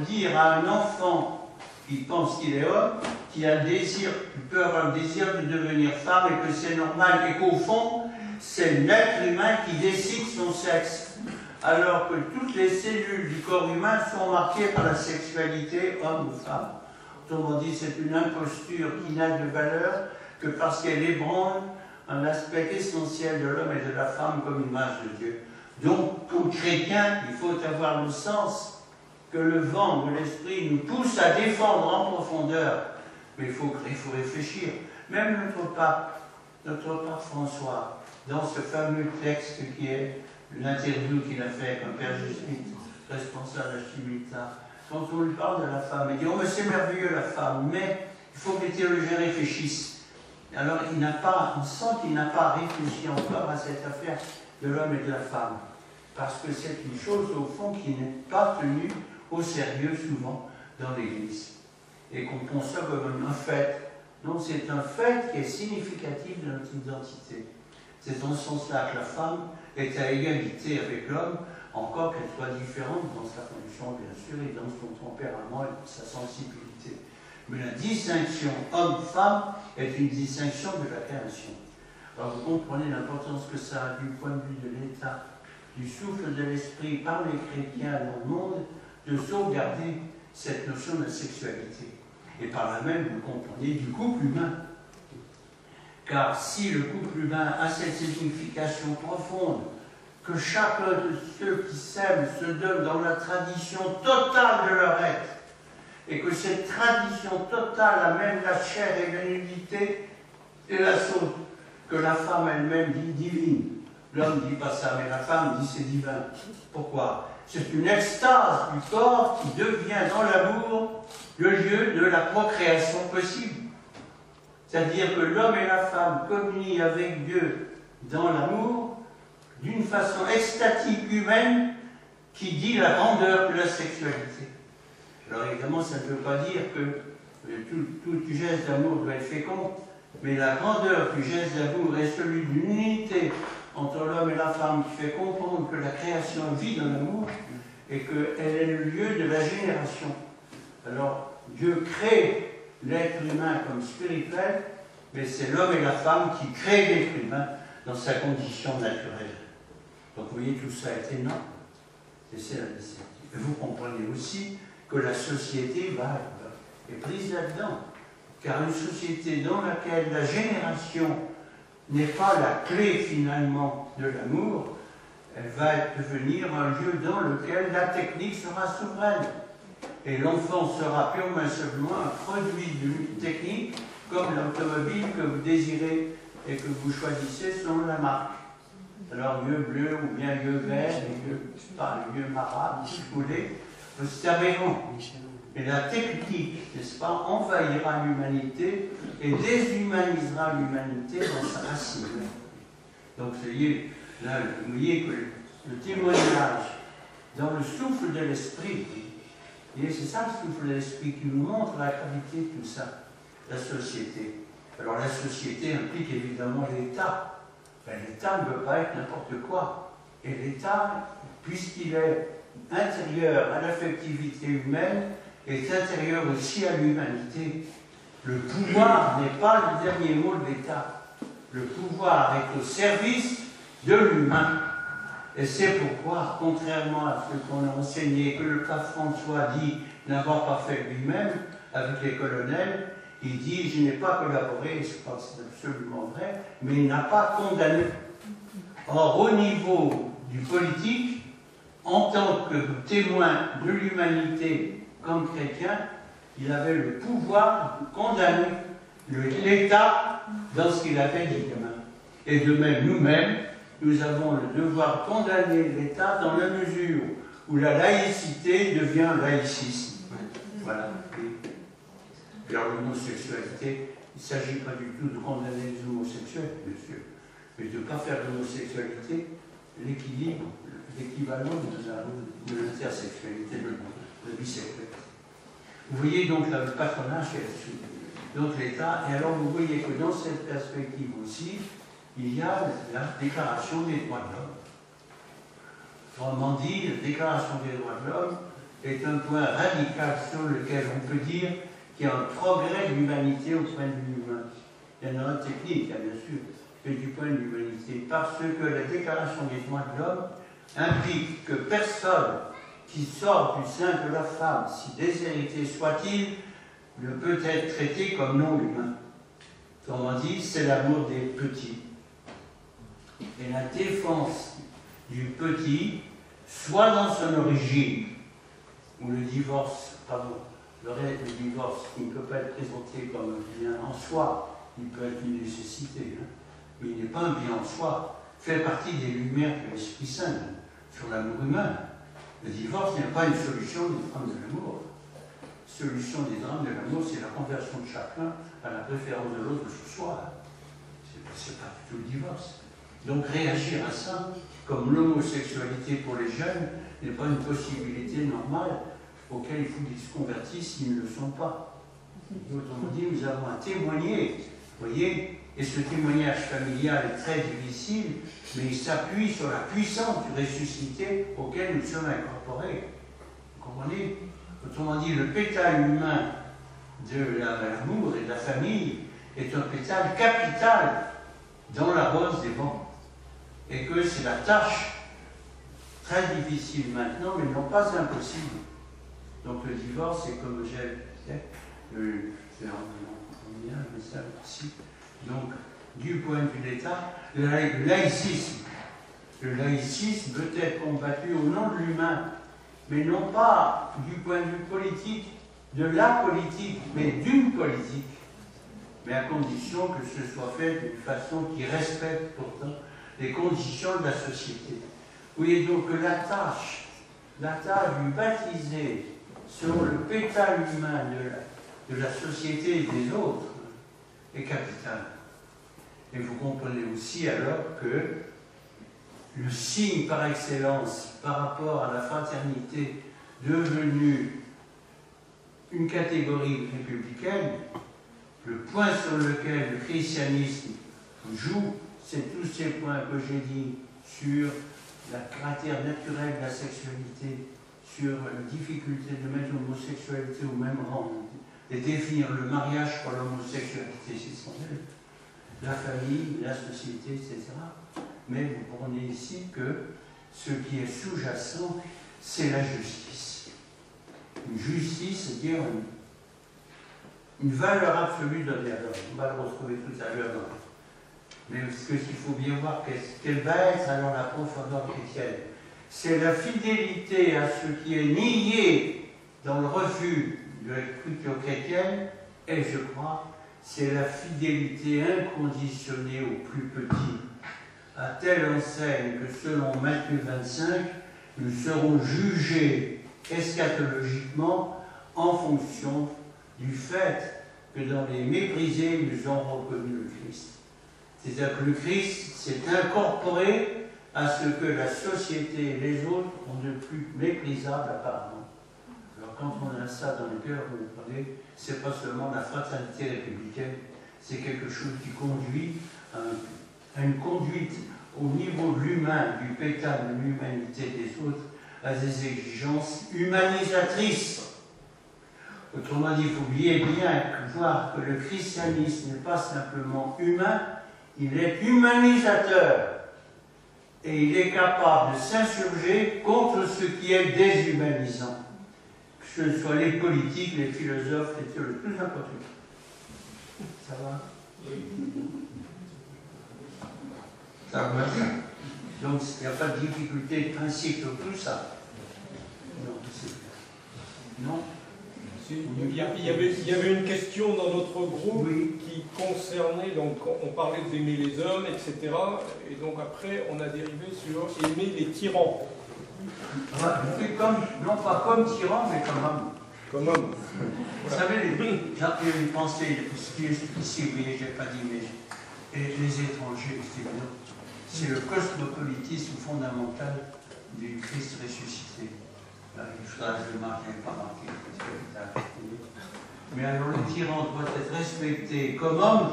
dire à un enfant qui pense qu'il est homme, qui a le désir, qui peut avoir le désir de devenir femme et que c'est normal et qu'au fond, c'est l'être humain qui décide son sexe. Alors que toutes les cellules du corps humain sont marquées par la sexualité homme ou femme. Autrement dit, c'est une imposture qui n'a de valeur que parce qu'elle ébranle un aspect essentiel de l'homme et de la femme comme image de Dieu. Donc, comme chrétien, il faut avoir le sens que le vent de l'esprit nous pousse à défendre en profondeur. Mais il faut réfléchir. Même notre pape François, dans ce fameux texte qui est l'interview qu'il a fait avec un père jésuite, responsable à Chimita, quand on lui parle de la femme, il dit « Oh, mais c'est merveilleux la femme, mais il faut que les théologiens réfléchissent. » Alors, on sent qu'il n'a pas réfléchi encore à cette affaire de l'homme et de la femme. Parce que c'est une chose, au fond, qui n'est pas tenue au sérieux, souvent, dans l'Église. Et qu'on pense ça comme un fait. Non, c'est un fait qui est significatif de notre identité. C'est dans ce sens-là que la femme est à égalité avec l'homme, encore qu'elle soit différente dans sa fonction, bien sûr, et dans son tempérament et sa sensibilité. Mais la distinction homme-femme est une distinction de la création. Alors vous comprenez l'importance que ça a du point de vue de l'État, du souffle de l'esprit par les chrétiens dans le monde, de sauvegarder cette notion de sexualité. Et par là même, vous comprenez du couple humain. Car si le couple humain a cette signification profonde, que chacun de ceux qui s'aiment se donne dans la tradition totale de leur être, et que cette tradition totale amène la chair et la nudité et la chose que la femme elle-même dit divine. L'homme ne dit pas ça, mais la femme dit c'est divin. Pourquoi? C'est une extase du corps qui devient dans l'amour le lieu de la procréation possible. C'est-à-dire que l'homme et la femme communient avec Dieu dans l'amour d'une façon extatique humaine qui dit la grandeur de la sexualité. Alors évidemment, ça ne veut pas dire que tout geste d'amour doit être fécond, mais la grandeur du geste d'amour est celui d'une unité entre l'homme et la femme qui fait comprendre que la création vit dans l'amour et qu'elle est le lieu de la génération. Alors, Dieu crée l'être humain comme spirituel, mais c'est l'homme et la femme qui créent l'être humain dans sa condition naturelle. Donc vous voyez, tout ça est énorme. Et c'est la déception. Et vous comprenez aussi que la société est prise là-dedans. Car une société dans laquelle la génération n'est pas la clé finalement de l'amour, elle va devenir un lieu dans lequel la technique sera souveraine. Et l'enfant sera purement et simplement un produit d'une technique, comme l'automobile que vous désirez et que vous choisissez selon la marque. Alors, yeux bleus ou bien yeux verts, yeux marats, si vous voulez, c'est aberrant. Et la technique, n'est-ce pas, envahira l'humanité et déshumanisera l'humanité dans sa racine. Donc, là, vous voyez que le témoignage dans le souffle de l'esprit, et c'est ça le souffle de l'esprit qui nous montre la gravité de tout ça, la société. Alors la société implique évidemment l'État. Ben, l'État ne veut pas être n'importe quoi. Et l'État, puisqu'il est intérieur à l'affectivité humaine, est intérieur aussi à l'humanité. Le pouvoir n'est pas le dernier mot de l'État. Le pouvoir est au service de l'humain. Et c'est pourquoi, contrairement à ce qu'on a enseigné, que le pape François dit n'avoir pas fait lui-même avec les colonels, il dit « je n'ai pas collaboré », je crois que c'est absolument vrai, mais il n'a pas condamné. Or, au niveau du politique, en tant que témoin de l'humanité comme chrétien, il avait le pouvoir de condamner l'État dans ce qu'il avait dit. Et de même, nous-mêmes, nous avons le devoir de condamner l'État dans la mesure où la laïcité devient laïcisme. Voilà. Alors l'homosexualité, il ne s'agit pas du tout de condamner les homosexuels, bien sûr, mais de ne pas faire de l'homosexualité l'équilibre, l'équivalent de l'intersexualité, de bisexualité. Vous voyez donc le patronage qui est là-dessus, donc l'État, et alors vous voyez que dans cette perspective aussi, il y a la Déclaration des droits de l'homme. Autrement dit, la Déclaration des droits de l'homme est un point radical sur lequel on peut dire qu'il y a un progrès de l'humanité au point de vue humain. Il y en a un technique, bien sûr, mais du point de vue l'humanité, parce que la Déclaration des droits de l'homme implique que personne qui sort du sein de la femme, si déshérité soit-il, ne peut être traité comme non humain. Autrement dit, c'est l'amour des petits. Et la défense du petit, soit dans son origine, où le divorce, le divorce qui ne peut pas être présenté comme un bien en soi, il peut être une nécessité, hein, mais il n'est pas un bien en soi, fait partie des lumières de l'Esprit Saint sur l'amour humain. Le divorce n'est pas une solution des drames de l'amour. La solution des drames de l'amour, c'est la conversion de chacun à la préférence de l'autre sur soi. C'est pas du tout le divorce. Donc réagir à ça, comme l'homosexualité pour les jeunes, n'est pas une possibilité normale auquel il faut qu'ils se convertissent s'ils ne le sont pas. Autrement dit, nous avons à témoigner, vous voyez, Et ce témoignage familial est très difficile, mais il s'appuie sur la puissance du ressuscité auquel nous sommes incorporés. Vous comprenez? Autrement dit, le pétale humain de l'amour et de la famille est un pétale capital dans la rose des vents. Et que c'est la tâche très difficile maintenant, mais non pas impossible. Donc le divorce, c'est comme j'ai dit, donc, du point de vue de l'État, le laïcisme. Le laïcisme peut être combattu au nom de l'humain, mais non pas du point de vue politique, de la politique, mais d'une politique, mais à condition que ce soit fait d'une façon qui respecte pourtant les conditions de la société. Vous voyez donc que la tâche du baptisé sur le pétale humain de la société et des autres est capitale. Et vous comprenez aussi alors que le signe par excellence par rapport à la fraternité devenue une catégorie républicaine, le point sur lequel le christianisme joue, c'est tous ces points que j'ai dit sur la caractère naturel de la sexualité, sur la difficulté de mettre l'homosexualité au même rang, de définir le mariage pour l'homosexualité, c'est la famille, la société, etc. Mais vous comprenez ici que ce qui est sous-jacent, c'est la justice. Une justice, c'est-à-dire une valeur absolue de la valeur. On va le retrouver tout à l'heure. Mais ce qu'il faut bien voir, quelle va être alors la profondeur chrétienne? C'est la fidélité à ce qui est nié dans le refus de l'écriture chrétienne, et je crois, c'est la fidélité inconditionnée au plus petit, à telle enseigne que selon Matthieu 25, nous serons jugés eschatologiquement en fonction du fait que dans les méprisés, nous avons reconnu le Christ. C'est-à-dire que le Christ s'est incorporé à ce que la société et les autres ont de plus méprisable apparemment. Alors quand on a ça dans le cœur, vous comprenez, c'est pas seulement la fraternité républicaine, c'est quelque chose qui conduit à une conduite au niveau de l'humain, du pétale de l'humanité des autres, à des exigences humanisatrices. Autrement dit, il faut bien voir que le christianisme n'est pas simplement humain, il est humanisateur. Et il est capable de s'insurger contre ce qui est déshumanisant. Que ce soit les politiques, les philosophes, les théologiens, tout n'importe quoi. Ça va? Oui. Ça va bien. Donc il n'y a pas de difficulté de principe sur tout ça. Non, c'est non. Il y avait une question dans notre groupe qui concernait, donc on parlait d'aimer les hommes, etc. Et donc après on a dérivé sur aimer les tyrans. Non pas comme tyran, mais comme homme. Comme homme. Vous savez, j'ai une pensée, ce qui est ici, vous voyez, je n'ai pas dit, mais les étrangers, c'est le cosmopolitisme fondamental du Christ ressuscité. Il faudra que je marque, je n'ai pas marqué, mais alors le tyran doit être respecté comme homme,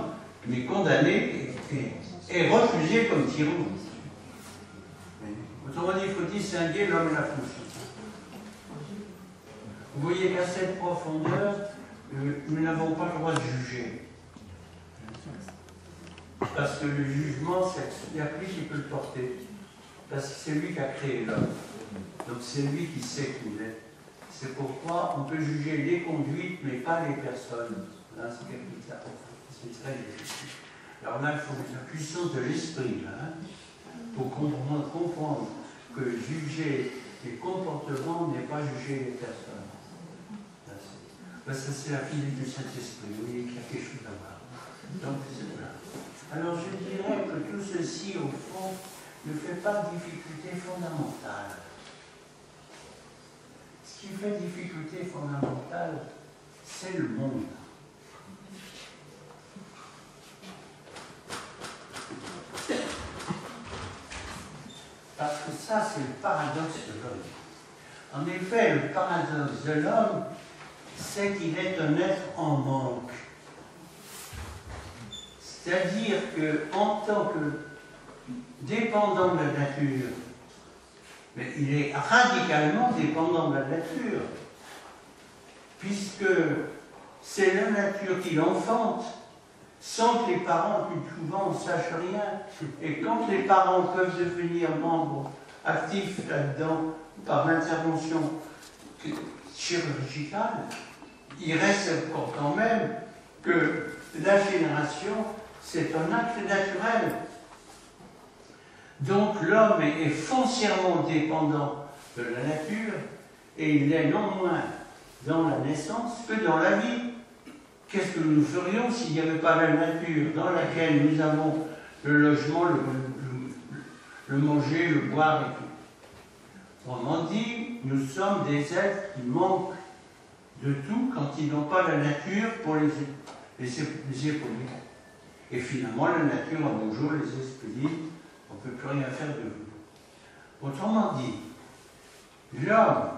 mais condamné et refusé comme tyran. Autrement dit, il faut distinguer l'homme et la fonction. Vous voyez qu'à cette profondeur, nous n'avons pas le droit de juger. Parce que le jugement, il n'y a plus qui peut le porter. Parce que c'est lui qui a créé l'homme. Donc c'est lui qui sait qui il est. C'est pourquoi on peut juger les conduites, mais pas les personnes. Là, c'est capital. C'est très difficile. Alors là, il faut la puissance de l'esprit, pour comprendre que juger les comportements n'est pas juger les personnes. Ça, c'est la fidélité du Saint-Esprit. Vous voyez qu'il y a quelque chose à voir. Donc, voilà. Alors, je dirais que tout ceci, au fond, ne fait pas de difficulté fondamentale. Ce qui fait difficulté fondamentale, c'est le monde. Parce que ça, c'est le paradoxe de l'homme. En effet, le paradoxe de l'homme, c'est qu'il est un être en manque. C'est-à-dire qu'en tant que dépendant de la nature, mais il est radicalement dépendant de la nature, puisque c'est la nature qui l'enfante, sans que les parents, plus souvent, ne sachent rien. Et quand les parents peuvent devenir membres actifs là-dedans, par l'intervention chirurgicale, il reste quand même que la génération, c'est un acte naturel. Donc l'homme est foncièrement dépendant de la nature, et il l'est non moins dans la naissance que dans la vie. Qu'est-ce que nous ferions s'il n'y avait pas la nature dans laquelle nous avons le logement, le manger, le boire et tout? Autrement dit, nous sommes des êtres qui manquent de tout quand ils n'ont pas la nature pour les épauler. Et finalement, la nature, un beau jour, les expédie, on ne peut plus rien faire de vous. Autrement dit, l'homme,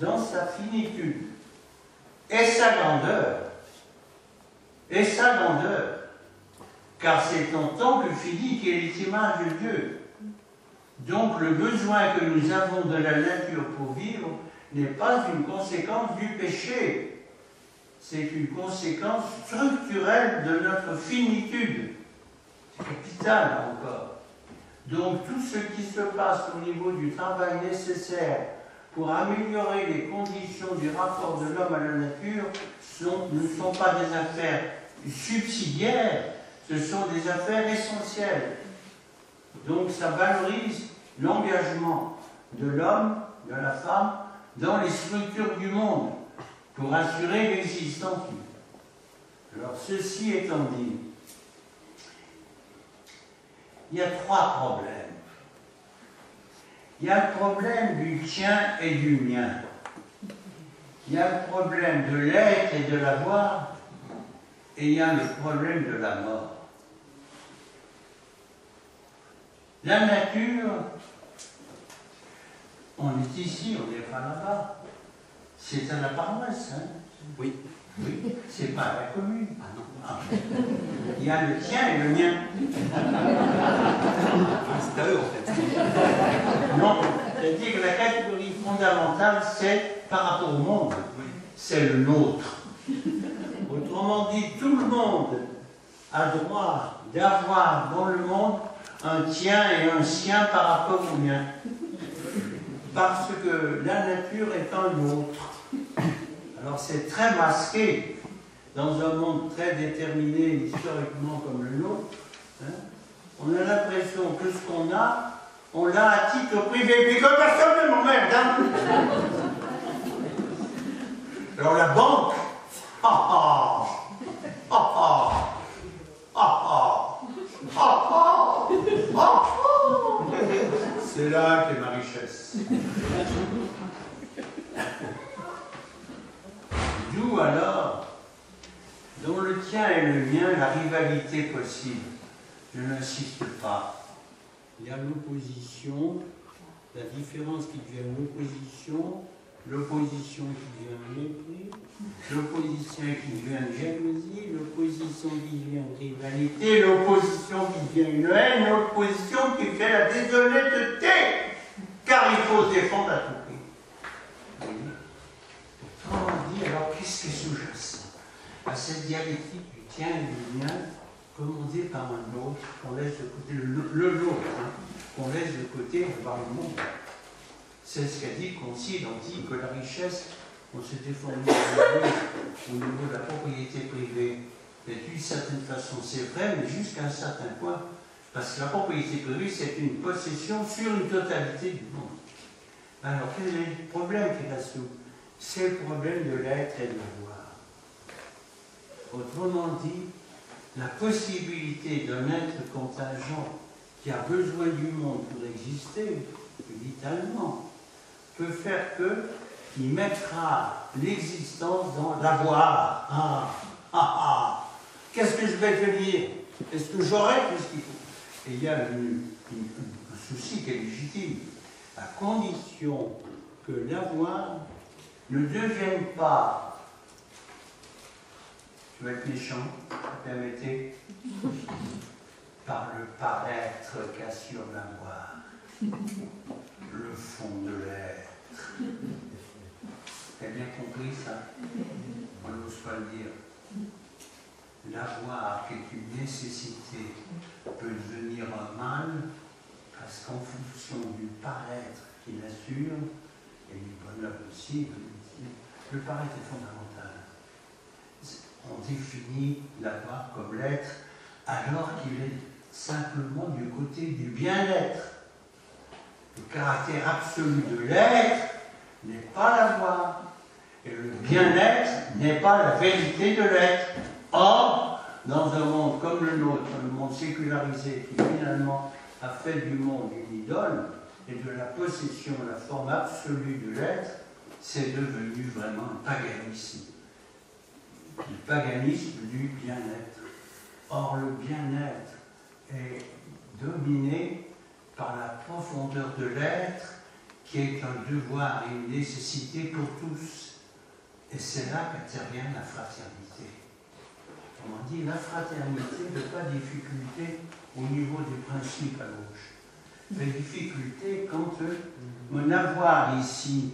dans sa finitude, et sa grandeur, car c'est en tant que fini qu'il est l'image de Dieu. Donc le besoin que nous avons de la nature pour vivre n'est pas une conséquence du péché, c'est une conséquence structurelle de notre finitude. C'est capital encore. Donc tout ce qui se passe au niveau du travail nécessaire pour améliorer les conditions du rapport de l'homme à la nature ne sont pas des affaires subsidiaires, ce sont des affaires essentielles. Donc ça valorise l'engagement de l'homme, de la femme, dans les structures du monde, pour assurer l'existence. Alors ceci étant dit, il y a trois problèmes. Il y a le problème du tien et du mien. Il y a le problème de l'être et de l'avoir, et il y a le problème de la mort. La nature, on est ici, on n'est pas là-bas. C'est à la paroisse, hein? Oui. Oui, c'est pas à la commune. Ah non. Ah. Il y a le tien et le mien. C'est à eux en fait. Non, c'est-à-dire que la catégorie fondamentale, c'est par rapport au monde. C'est le nôtre. Autrement dit, tout le monde a droit d'avoir dans le monde un tien et un sien par rapport au mien. Parce que la nature est un autre. Alors c'est très masqué dans un monde très déterminé historiquement comme le nôtre. Hein, on a l'impression que ce qu'on a, on l'a à titre privé, puis que personne ne m'emmerde. Hein. Alors la banque, c'est là qu'est ma richesse. D'où alors, dans le tien et le mien, la rivalité possible. Je n'insiste pas. Il y a l'opposition, la différence qui devient l'opposition qui devient un mépris, l'opposition qui devient une jalousie, l'opposition qui devient une rivalité, l'opposition qui devient une haine, l'opposition qui fait la déshonnêteté, car il faut se défendre à tout prix. Autrement dit, alors qu'est-ce qui est sous-jacent à cette dialectique du tien et du mien, commandée par un autre, qu'on laisse de côté, le nôtre, hein, qu'on laisse de côté par le monde. C'est ce qu'a dit Concile, on dit que la richesse, on s'était formulé au niveau de la propriété privée. Et d'une certaine façon, c'est vrai, mais jusqu'à un certain point. Parce que la propriété privée, c'est une possession sur une totalité du monde. Alors, quel est le problème qui reste où? C'est le problème de l'être et de l'avoir. Autrement dit, la possibilité d'un être contingent qui a besoin du monde pour exister, vitalement, peut faire qu'il mettra l'existence dans l'avoir. Qu'est-ce que je vais devenir? Est-ce que j'aurai tout ce qu'il faut? Et il y a un souci qui est légitime, à condition que l'avoir ne devienne pas, je vais être méchant, permettez, par le paraître qu'assure l'avoir, le fond de l'être. T'as bien compris ça? On n'ose pas le dire. L'avoir, qui est une nécessité, peut devenir un mal, parce qu'en fonction du paraître qui l'assure, et du bonheur aussi, le paraître est fondamental. On définit l'avoir comme l'être, alors qu'il est simplement du côté du bien-être. Le caractère absolu de l'être n'est pas l'avoir. Et le bien-être n'est pas la vérité de l'être. Or, dans un monde comme le nôtre, un monde sécularisé qui finalement a fait du monde une idole et de la possession, la forme absolue de l'être, c'est devenu vraiment un paganisme. Le paganisme du bien-être. Or, le bien-être est dominé par la profondeur de l'être qui est un devoir et une nécessité pour tous. Et c'est là qu'intervient la fraternité. On dit la fraternité n'a pas de difficulté au niveau des principes à gauche. La difficulté quand mon avoir ici,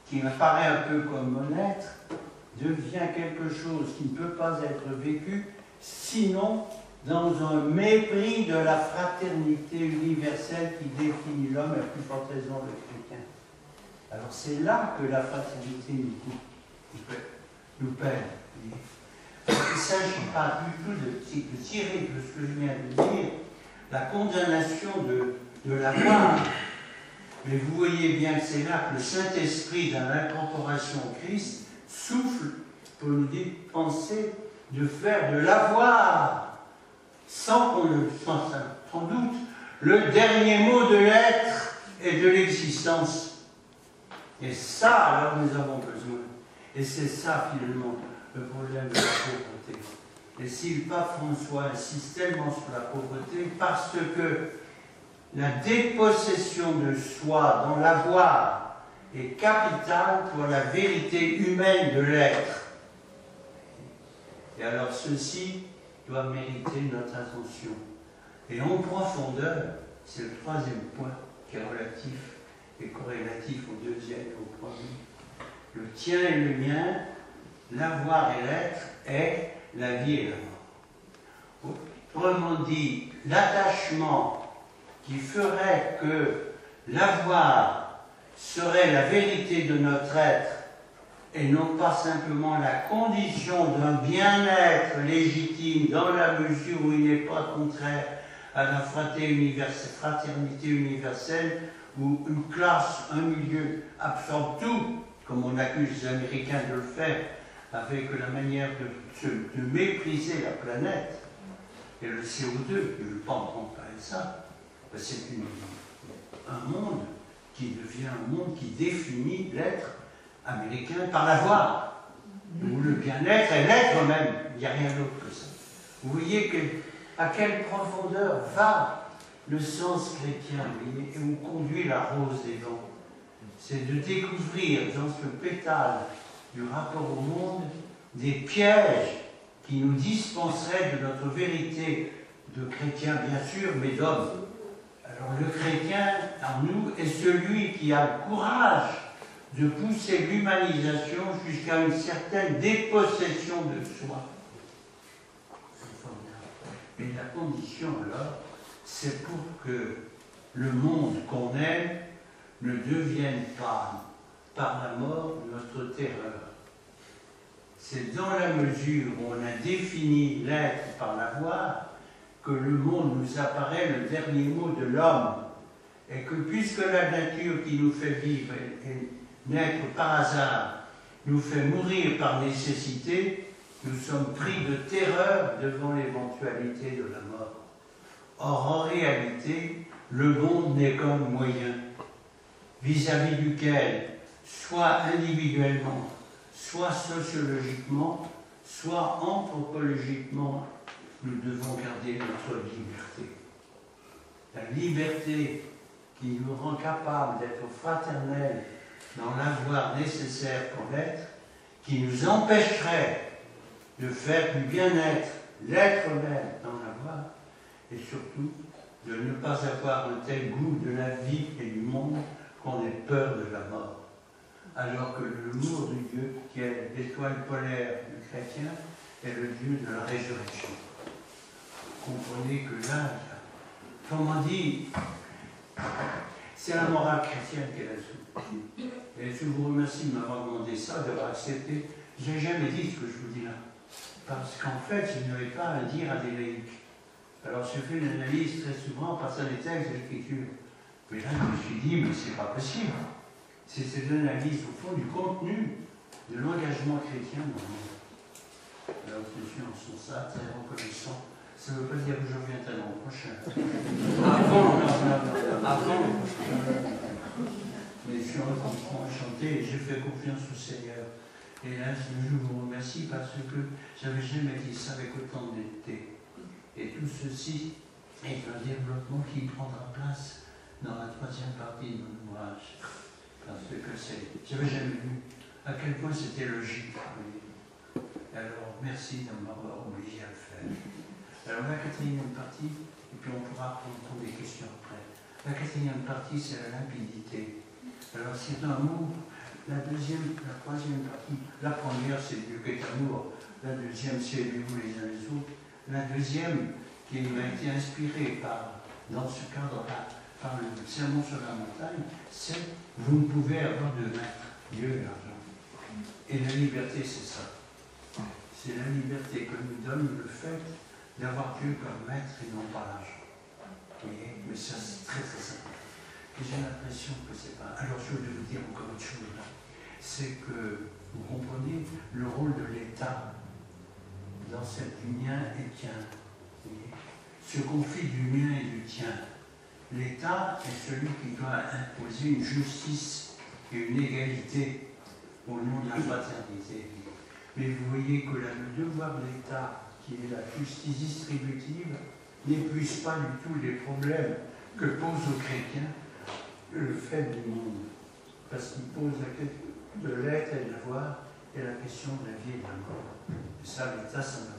qui apparaît un peu comme mon être, devient quelque chose qui ne peut pas être vécu, sinon dans un mépris de la fraternité universelle qui définit l'homme, à plus forte raison le chrétien. Alors c'est là que la fraternité nous peine. Il ne s'agit pas du tout de tirer de ce que je viens de dire la condamnation de l'avoir. Mais vous voyez bien que c'est là que le Saint-Esprit, dans l'incorporation au Christ, souffle pour nous penser de faire de l'avoir, sans qu'on le sente, sans doute, le dernier mot de l'être et de l'existence. Et ça, alors, nous avons besoin. Et c'est ça, finalement, le problème de la pauvreté. Et si le pape François insiste tellement sur la pauvreté, parce que la dépossession de soi dans l'avoir est capitale pour la vérité humaine de l'être. Et alors ceci doit mériter notre attention. Et en profondeur, c'est le troisième point qui est relatif et corrélatif au deuxième et au premier. Le tien et le mien, l'avoir et l'être est la vie et la mort. Autrement dit, l'attachement qui ferait que l'avoir serait la vérité de notre être et non pas simplement la condition d'un bien-être légitime dans la mesure où il n'est pas contraire à la fraternité universelle où une classe, un milieu absorbe tout, comme on accuse les Américains de le faire avec la manière de mépriser la planète et le CO2, ils ne prendront pas ça. C'est un monde qui devient un monde qui définit l'être américain par l'avoir, où le bien-être est l'être même, il n'y a rien d'autre que ça. Vous voyez à quelle profondeur va le sens chrétien, et où conduit la rose des vents. C'est de découvrir dans ce pétale du rapport au monde des pièges qui nous dispenseraient de notre vérité de chrétien, bien sûr, mais d'homme. Alors le chrétien en nous est celui qui a le courage de pousser l'humanisation jusqu'à une certaine dépossession de soi. Mais la condition alors, c'est pour que le monde qu'on aime ne devienne pas, par la mort, notre terreur. C'est dans la mesure où on a défini l'être par l'avoir que le monde nous apparaît le dernier mot de l'homme. Et que puisque la nature qui nous fait vivre et naître par hasard nous fait mourir par nécessité, nous sommes pris de terreur devant l'éventualité de la mort. Or, en réalité, le monde n'est qu'un moyen vis-à-vis duquel, soit individuellement, soit sociologiquement, soit anthropologiquement, nous devons garder notre liberté. La liberté qui nous rend capables d'être fraternels dans l'avoir nécessaire pour l'être, qui nous empêcherait de faire du bien-être l'être même dans l'avoir, et surtout de ne pas avoir un tel goût de la vie et du monde qu'on ait peur de la mort. Alors que l'amour de Dieu, qui est l'étoile polaire du chrétien, est le Dieu de la résurrection. Vous comprenez que là, comment dit, c'est la morale chrétienne qu'elle a soutenue. Et je vous remercie de m'avoir demandé ça, d'avoir accepté. Je n'ai jamais dit ce que je vous dis là. Parce qu'en fait, je n'avais pas à dire à des laïcs. Alors je fais une analyse très souvent en passant des textes de l'écriture. Mais là, je me suis dit, mais c'est pas possible. C'est cette analyse au fond du contenu de l'engagement chrétien dans le monde. Alors je suis en son ça, très reconnaissant. Ça ne veut pas dire que je reviendrai l'an prochain. Avant. Mais je suis enchanté et je fais confiance au Seigneur. Et là, je vous remercie parce que je n'avais jamais dit ça avec autant d'honnêteté. Et tout ceci est un développement qui prendra place dans la troisième partie de mon ouvrage. Parce que je n'avais jamais vu à quel point c'était logique. Alors, merci de m'avoir obligé à le faire. Alors, la quatrième partie, et puis on pourra prendre des questions après. La quatrième partie, c'est la limpidité. Alors, c'est un mot. La troisième partie, la première, c'est Dieu qui est amour. La deuxième, c'est aimez-vous les uns les autres. La deuxième, qui m'a été inspirée dans ce cadre-là, par le sermon sur la montagne, c'est vous ne pouvez avoir de maître, Dieu et l'argent. Et la liberté, c'est ça. C'est la liberté que nous donne le fait d'avoir Dieu comme maître et non pas l'argent. Vous voyez? Mais ça, c'est très très simple. Et j'ai l'impression que c'est pas. Alors, je voulais vous dire encore autre chose là. C'est que, vous comprenez, le rôle de l'État dans cette mien et tien. Ce conflit du mien et du tien. L'État est celui qui doit imposer une justice et une égalité au nom de la fraternité. Mais vous voyez que le devoir de l'État, qui est la justice distributive, n'épuise pas du tout les problèmes que pose aux chrétiens le fait du monde. Parce qu'il pose la question de l'être et de l'avoir et la question de la vie et de la mort. Et ça, l'État, ça va.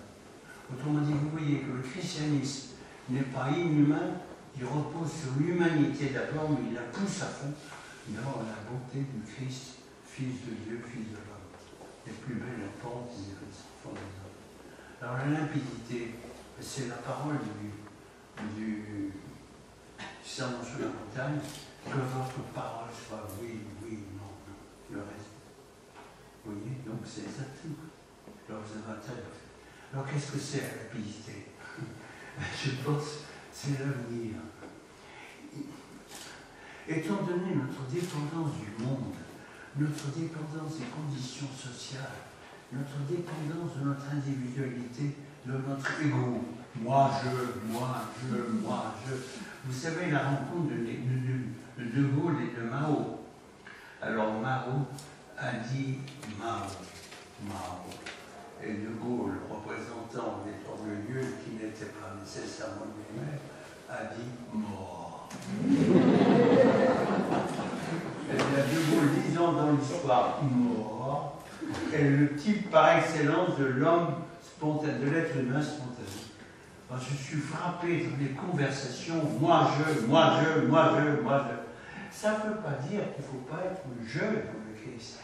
Autrement dit, vous voyez que le christianisme n'est pas inhumain, il repose sur l'humanité d'abord, mais il la pousse à fond dans la beauté du Christ, Fils de Dieu, Fils de l'homme. Les plus belles portes des enfants des hommes. Alors la limpidité, c'est la parole du sermon sur la montagne, que votre parole soit oui, oui, non, non, le reste. Vous voyez, donc c'est ça tout. Alors vous avez un tel. Alors qu'est-ce que c'est la limpidité? Je pense que c'est l'avenir. Étant donné notre dépendance du monde, notre dépendance des conditions sociales, notre dépendance de notre individualité, de notre ego, moi je. Vous savez la rencontre de Gaulle et de Mao. Alors Mao a dit Mao. Et De Gaulle, représentant des orgueilleux qui n'étaient pas nécessairement lui-même, a dit mort. Et bien De Gaulle disant dans l'histoire mort est le type par excellence de l'homme spontané, de l'être humain spontané. Alors, je suis frappé dans les conversations, moi je. Ça ne veut pas dire qu'il ne faut pas être je pour le Christ.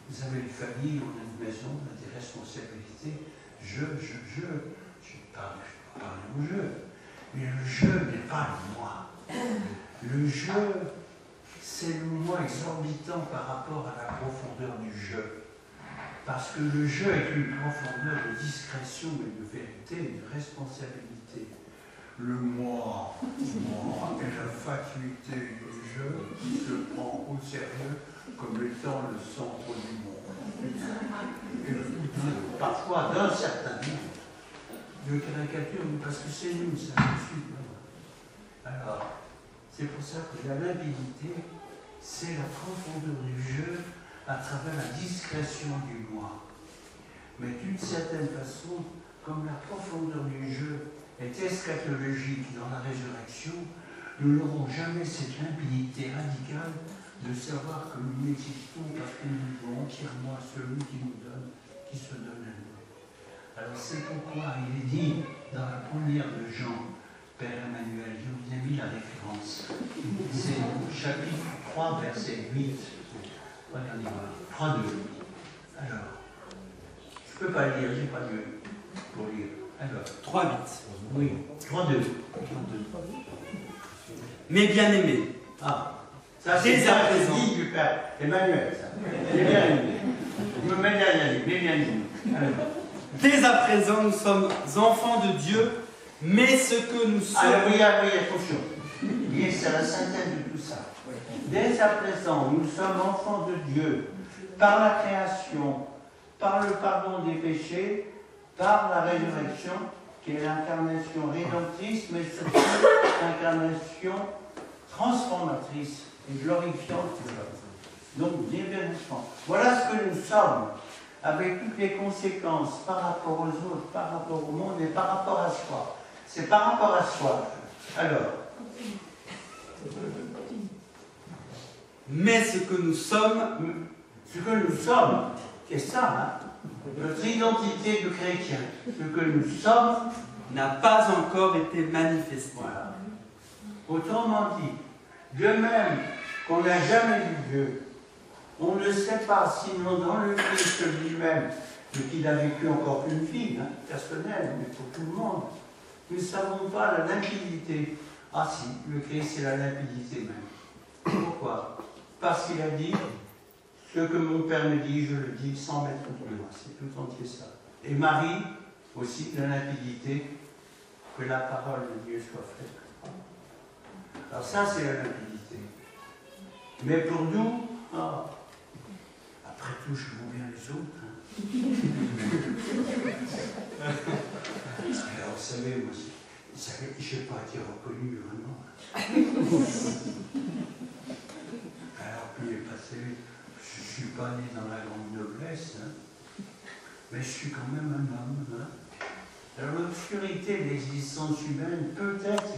Vous avez une famille, on a une maison, on a des responsabilités. Je parle au je. Mais le je n'est pas le moi. Le je, c'est le moi exorbitant par rapport à la profondeur du je. Parce que le je est une profondeur de discrétion et de vérité et de responsabilité. Le moi est la fatuité du je qui se prend au sérieux comme étant le centre du monde. Et parfois d'un certain niveau de caricature, parce que c'est nous, ça nous suit. Alors, c'est pour ça que la limpidité, c'est la profondeur du jeu à travers la discrétion du moi. Mais d'une certaine façon, comme la profondeur du jeu est eschatologique dans la résurrection, nous n'aurons jamais cette limpidité radicale de savoir que nous n'existons parce que nous devons entièrement à celui qui nous donne, qui se donne à nous. Alors c'est pourquoi il est dit dans la première de Jean, Père Emmanuel, je vous ai mis la référence. C'est au chapitre 3, verset 8. Regardez voir. 3.2. Alors, je ne peux pas lire, j'ai pas de pour lire. Alors, 3.8. oui, 3.2. Mais bien aimés, Ça c'est dès à présent, dit du Père Emmanuel, ça. J'ai bien aimé. Je me mets derrière lui, bien aimé. Alors. dès à présent, nous sommes enfants de Dieu, mais ce que nous sommes... Alors oui, attention. C'est la synthèse de tout ça. Dès à présent, nous sommes enfants de Dieu, par la création, par le pardon des péchés, par la résurrection, qui est l'incarnation rédemptrice, mais surtout l'incarnation transformatrice et glorifiante de l'homme. Donc, bienveillement. Voilà ce que nous sommes, avec toutes les conséquences par rapport aux autres, par rapport au monde et par rapport à soi. C'est par rapport à soi. Alors. Mais ce que nous sommes... Ce que nous sommes, c'est ça, hein, notre identité de chrétien. Ce que nous sommes n'a pas encore été manifesté. Voilà. Autrement dit, de même qu'on n'a jamais vu Dieu, on ne sait pas, sinon dans le Christ lui-même, qu'il a vécu encore une vie personnelle, mais pour tout le monde, nous ne savons pas la limpidité. Ah si, le Christ c'est la limpidité même. Pourquoi? Parce qu'il a dit, ce que mon Père me dit, je le dis sans mettre de moi. C'est tout entier ça. Et Marie, aussi, la limpidité, que la parole de Dieu soit faite. Alors ça, c'est la limpidité. Mais pour nous, après tout, je vaux bien les autres. Alors, vous savez, moi, je n'ai pas été reconnu vraiment. Alors, puis il est passé, je ne suis pas né dans la grande noblesse, mais je suis quand même un homme. Alors, l'obscurité de l'existence humaine peut être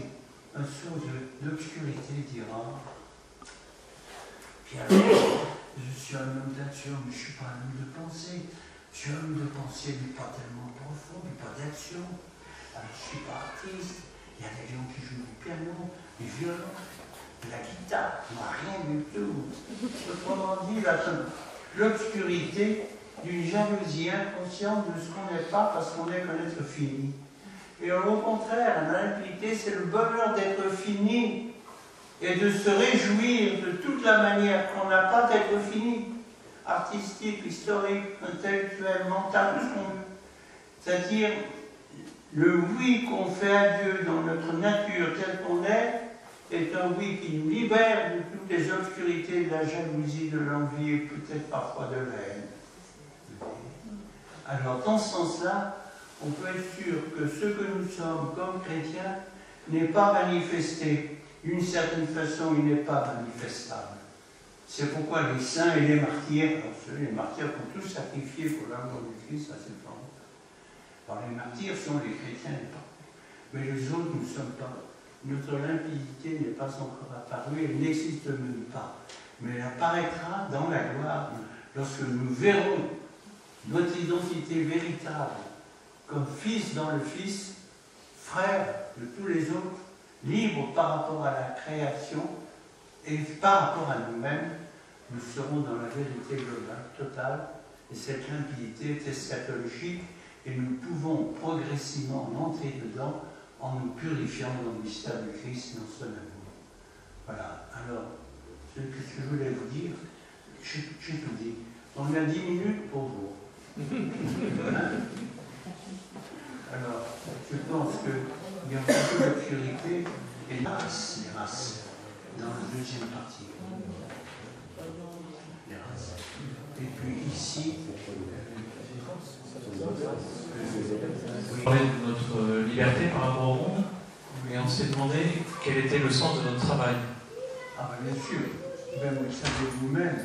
une source d'obscurité, dira. Puis alors, je suis un homme d'action, mais je ne suis pas un homme de pensée. Je suis un homme de pensée, mais pas tellement profond, mais pas d'action. Alors, je ne suis pas artiste. Il y a des gens qui jouent du piano, du violon, de la guitare. Moi, rien du tout. Autrement dit, l'obscurité d'une jalousie inconsciente de ce qu'on n'est pas parce qu'on est connaître fini. Et au contraire, la limpidité, c'est le bonheur d'être fini et de se réjouir de toute la manière qu'on n'a pas d'être fini, artistique, historique, intellectuel, mental, tout ce qu'on veut. C'est-à-dire, le oui qu'on fait à Dieu dans notre nature telle qu'on est un oui qui nous libère de toutes les obscurités de la jalousie, de l'envie et peut-être parfois de la haine. Alors, dans ce sens-là, on peut être sûr que ce que nous sommes comme chrétiens n'est pas manifesté. D'une certaine façon, il n'est pas manifestable. C'est pourquoi les saints et les martyrs, les martyrs ont tous sacrifié pour l'amour du Christ à cette forme. Alors les martyrs sont les chrétiens, mais les autres ne sommes pas. Notre limpidité n'est pas encore apparue, elle n'existe même pas. Mais elle apparaîtra dans la gloire lorsque nous verrons notre identité véritable comme fils dans le Fils, frère de tous les autres, libre par rapport à la création et par rapport à nous-mêmes, nous serons dans la vérité globale, totale, et cette limpidité est eschatologique, et nous pouvons progressivement entrer dedans en nous purifiant dans le mystère du Christ et dans son amour. Voilà, alors, ce que je voulais vous dire, j'ai tout dit. On a 10 minutes pour vous. Alors, je pense qu'il y a beaucoup d'obscurité et les races, dans la deuxième partie. Les races. Et puis ici, on parlait de notre liberté par rapport au monde, et on s'est demandé quel était le sens de notre travail. Ah bien sûr, ben, vous le savez vous-même,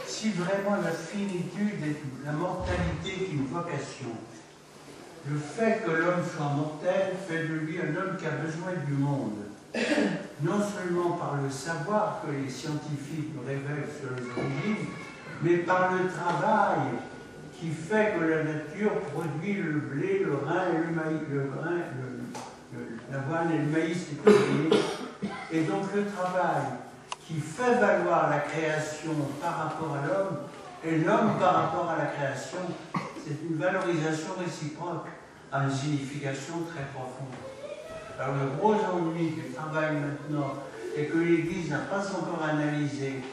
si vraiment la finitude et la mortalité est une vocation, le fait que l'homme soit mortel fait de lui un homme qui a besoin du monde. Non seulement par le savoir que les scientifiques nous révèlent sur les origines, mais par le travail qui fait que la nature produit le blé, le grain et le maïs, l'avoine et le maïs et tout. Et donc le travail qui fait valoir la création par rapport à l'homme et l'homme par rapport à la création, c'est une valorisation réciproque à une signification très profonde. Alors le gros ennui du travail maintenant est que l'Église n'a pas encore analysé,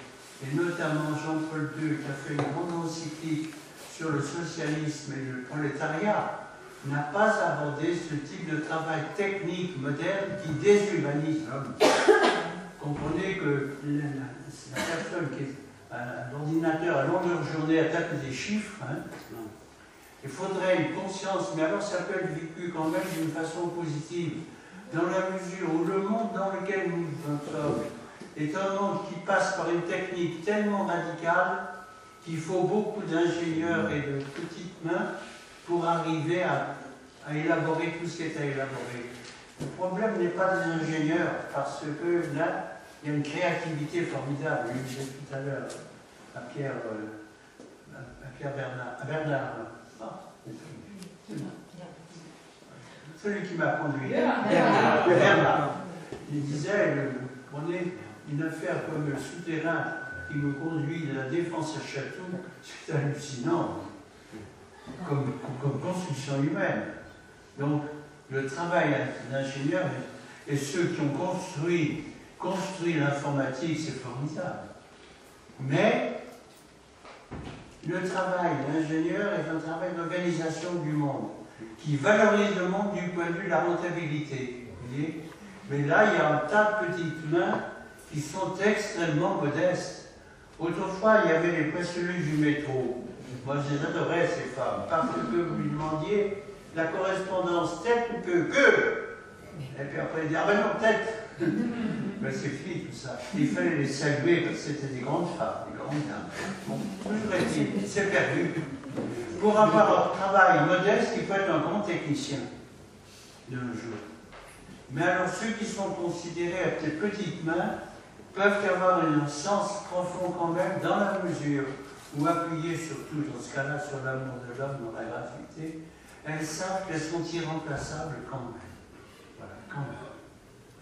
et notamment Jean-Paul II qui a fait une grande encyclique sur le socialisme et le prolétariat, n'a pas abordé ce type de travail technique moderne qui déshumanise l'homme. Comprenez que la personne qui est à l'ordinateur à longueur de journée attaque des chiffres, hein, il faudrait une conscience, mais alors ça peut être vécu quand même d'une façon positive, dans la mesure où le monde dans lequel nous sommes est un monde qui passe par une technique tellement radicale qu'il faut beaucoup d'ingénieurs et de petites mains pour arriver à élaborer tout ce qui est à élaborer. Le problème n'est pas des ingénieurs, parce que là, il y a une créativité formidable. Je le disais tout à l'heure à Pierre Bernard. Celui qui m'a conduit. Bernard. Il disait, prenez une affaire comme le souterrain qui me conduit de la Défense à Château, c'est hallucinant, comme construction humaine. Donc, le travail d'ingénieur et ceux qui ont construit l'informatique, c'est formidable. Mais le travail d'ingénieur est un travail d'organisation du monde, qui valorise le monde du point de vue de la rentabilité. Vous voyez ? Mais là, il y a un tas de petites mains qui sont extrêmement modestes. Autrefois, il y avait les poissonniers du métro. Moi, je les adorais, ces femmes, parce que vous lui demandiez la correspondance tête ou que. Et puis après, il dit, ah ben non, tête. Mais c'est fini tout ça. Il fallait les saluer parce que c'était des grandes femmes, des grandes dames. Bon, toujours est-il, c'est perdu. Pour avoir un travail modeste, il faut être un grand technicien de nos jours. Mais alors, ceux qui sont considérés à des petites mains peuvent avoir un sens profond quand même, dans la mesure où, appuyées surtout dans ce cas-là sur l'amour de l'homme, dans la gratuité, elles savent qu'elles sont irremplaçables quand même. Voilà, quand même.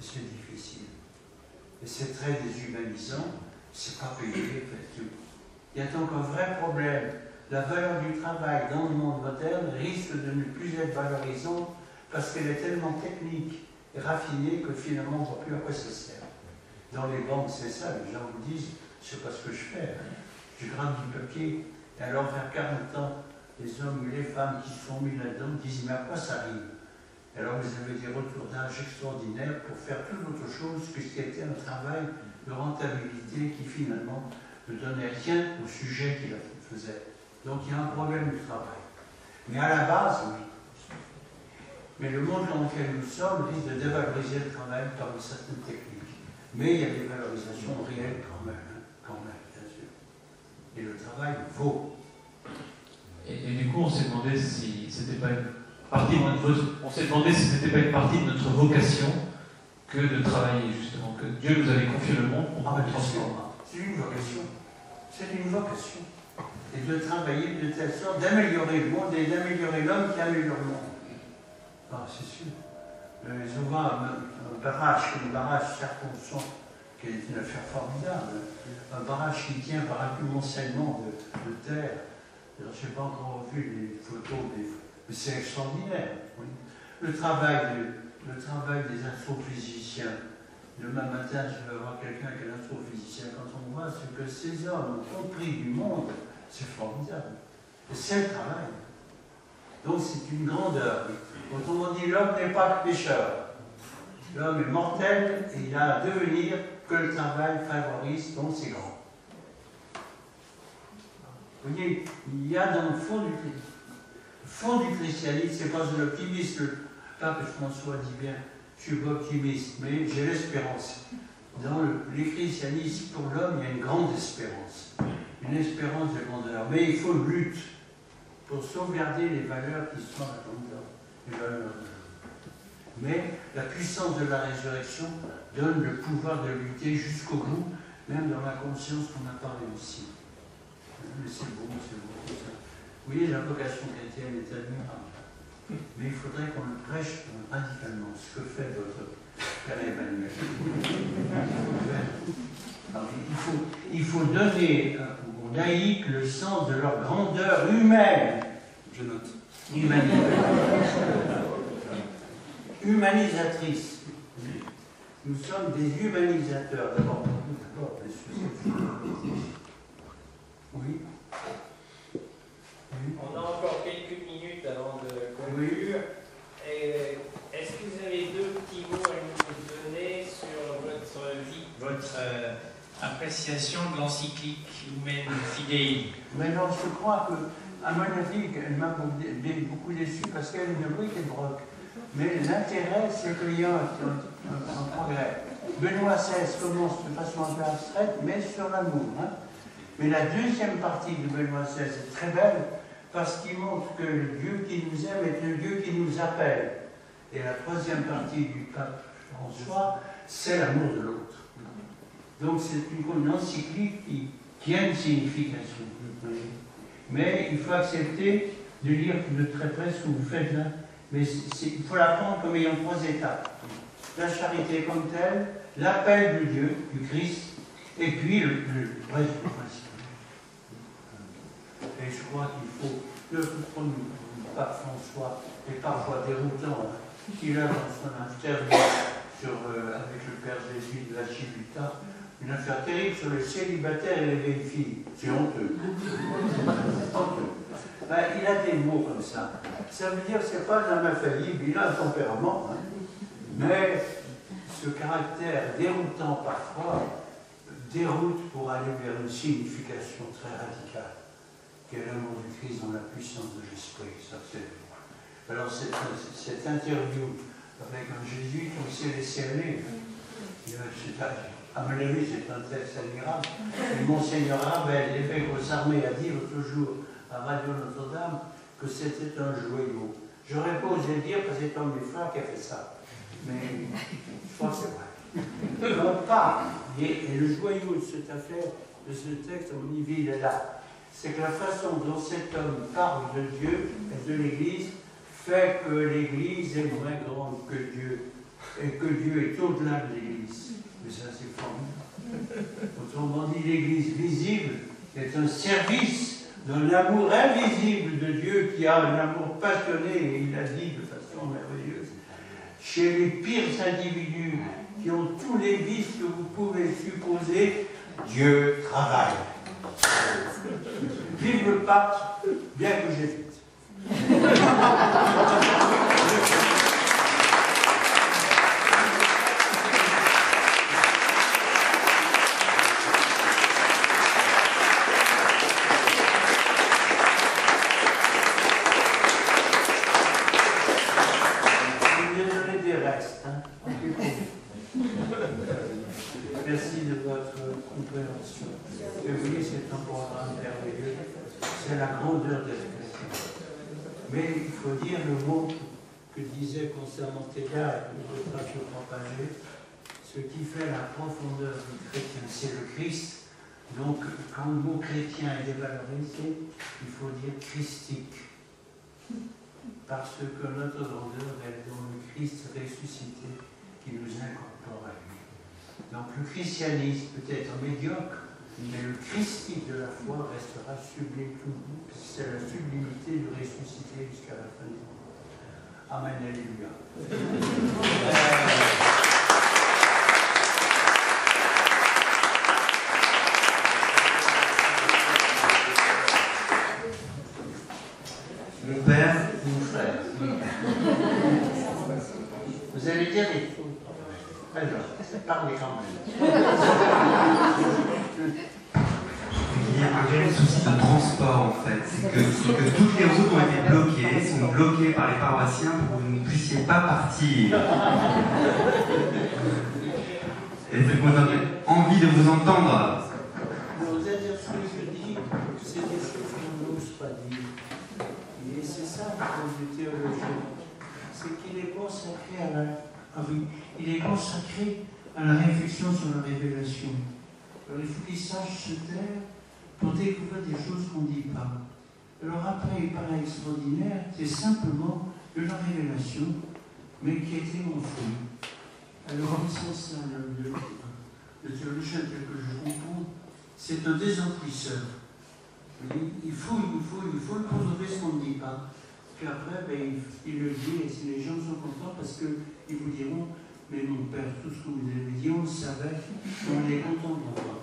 C'est difficile. Et c'est très déshumanisant, c'est pas payé, effectivement. Il y a donc un vrai problème. La valeur du travail dans le monde moderne risque de ne plus être valorisante parce qu'elle est tellement technique et raffinée que finalement on ne voit plus à quoi ça sert. Dans les banques, c'est ça, les gens vous disent, je ne sais pas ce que je fais, je gratte du papier, et alors vers 40 ans, les hommes et les femmes qui se sont mis là-dedans disent, mais à quoi ça arrive? Alors vous avez des retours d'âge extraordinaires pour faire toute autre chose que ce qui était un travail de rentabilité qui finalement ne donnait rien au sujet qu'il faisait. Donc il y a un problème du travail. Mais à la base, oui. Mais le monde dans lequel nous sommes risque de dévaloriser le travail par une certaine technique. Mais il y a des valorisations réelles quand même, bien sûr. Et le travail vaut. Et du coup, on s'est demandé si c'était pas une partie de notre vocation que de travailler, justement, que Dieu nous avait confié le monde pour nous transformer. C'est une vocation. C'est une vocation. Et de travailler de telle sorte d'améliorer le monde et d'améliorer l'homme qui améliore le monde. Ah, c'est sûr. Ils ont un barrage, comme le barrage Serponçon, qui est une affaire formidable. Un barrage qui tient par amoncellement de terre. Je n'ai pas encore vu les photos, mais c'est extraordinaire. Oui. Le travail des astrophysiciens. Demain matin, je vais avoir quelqu'un qui est astrophysicien. Quand on voit ce que ces hommes ont compris du monde, c'est formidable. Et c'est le travail. Donc c'est une grandeur. Autrement dit, l'homme n'est pas pécheur. L'homme est mortel et il a un devenir que le travail favorise, donc c'est grand. Vous voyez, il y a dans le fond du christianisme, c'est pas un optimiste. Le pape François dit bien, je suis pas optimiste, mais j'ai l'espérance. Dans le christianisme, pour l'homme, il y a une grande espérance. Une espérance de grandeur. Mais il faut une lutte pour sauvegarder les valeurs qui sont là-dedans. Les valeurs de l'homme. Mais la puissance de la résurrection donne le pouvoir de lutter jusqu'au bout, même dans la conscience qu'on n'a pas réussi. Mais c'est beau, tout ça. Oui, la vocation chrétienne est admirable. Mais il faudrait qu'on le prêche radicalement, ce que fait votre Père Emmanuel. Alors, il faut donner aux laïcs le sens de leur grandeur humaine. Je note. Humanisatrice. Nous sommes des humanisateurs. D'abord, oui. On a encore quelques minutes avant de conclure. Est-ce que vous avez deux petits mots à nous donner sur votre appréciation de l'encyclique Lumen Fidei? Mais non, je crois que, à mon avis, elle m'a beaucoup déçu parce qu'elle est de briques et de broc. Mais l'intérêt, c'est qu'il y a un progrès. Benoît XVI commence de façon un peu abstraite, mais sur l'amour. Hein. Mais la deuxième partie de Benoît XVI est très belle parce qu'il montre que le Dieu qui nous aime est un Dieu qui nous appelle. Et la troisième partie du pape François, c'est l'amour de l'autre. Donc c'est une encyclique qui a une signification. Mais il faut accepter de lire de très près ce que vous faites là. Mais il faut la prendre comme ayant trois étapes. La charité comme telle, l'appel de Dieu, du Christ, et puis le reste du principe. Et je crois qu'il faut le pape François est parfois déroutant, hein, qu'il a dans son interview avec le Père Jésus de la Civiltà, une affaire terrible sur les célibataires et les vieilles filles. C'est honteux. Ben, il a des mots comme ça. Ça veut dire que ce n'est pas un homme infaillible, il a un tempérament, hein, mais ce caractère déroutant parfois déroute pour aller vers une signification très radicale, qui est l'amour du Christ dans la puissance de l'Esprit. Alors cette interview avec un Jésus qu'on s'est laissé aller, à mon avis c'est un texte admirable. Et Monseigneur Rabel, l'évêque aux armées, a dit l'autre jour à Radio Notre-Dame que c'était un joyau. J'aurais pas osé le dire parce que c'est un de mes frères qui a fait ça. Mais je crois que c'est vrai. On parle. Et le joyau de cette affaire, de ce texte, à mon avis, il est là. C'est que la façon dont cet homme parle de Dieu et de l'Église fait que l'Église est moins grande que Dieu. Et que Dieu est au-delà de l'Église. Mais ça, c'est formidable. Autrement dit, l'Église visible est un service d'un amour invisible de Dieu qui a un amour passionné, et il a dit de façon merveilleuse, chez les pires individus qui ont tous les vices que vous pouvez supposer, Dieu travaille. Vive le pape, bien que j'évite. Merci de votre compréhension. Et oui, c'est un programme merveilleux. C'est la grandeur des chrétiens. Mais il faut dire le mot que disait concernant Théa et que d'autres ont propagé. Ce qui fait la profondeur du chrétien, c'est le Christ. Donc, quand le mot chrétien est dévalorisé, il faut dire christique. Parce que notre grandeur est dans le Christ ressuscité qui nous incorpore à lui. Donc le christianisme peut être médiocre, mais le christique de la foi restera sublime tout le bout, c'est la sublimité du ressuscité jusqu'à la fin du monde. Amen, alléluia. Mon père, Mon frère. Vous allez dire des choses. Alors, parlez quand même. il y a un réel souci de transport en fait. C'est que toutes les routes ont été bloquées, sont bloquées par les paroissiens pour que vous ne puissiez pas partir. Et c'est qu'on a envie de vous entendre. Vous allez dire ce que je dis, c'est des choses qu'on n'ose pas dire. Et c'est ça le rôle du théologien. C'est qu'il est consacré à la... Ah oui, il est consacré à la réflexion sur la révélation. Alors il faut qu'il sache se taire pour découvrir des choses qu'on ne dit pas. Alors après, il paraît extraordinaire, c'est simplement de la révélation, mais qui a été enfouie. Alors en sens, le théologien tel que je comprends, c'est un désenfouisseur. Il faut le prouver ce qu'on ne dit pas. Puis après, ben, il le dit, et si les gens sont contents, parce qu'ils vous diront, mais mon père, tout ce que vous avez dit, on le savait, on est content d'entendre.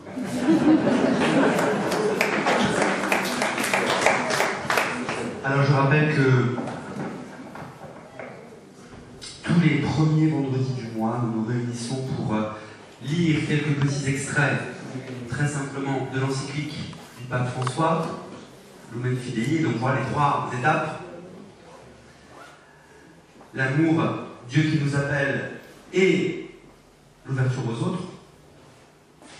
Alors je rappelle que tous les premiers vendredis du mois, nous nous réunissons pour lire quelques petits extraits, très simplement, de l'encyclique du pape François, Lumen Fidei, donc voir les 3 étapes. L'amour, Dieu qui nous appelle, et l'ouverture aux autres.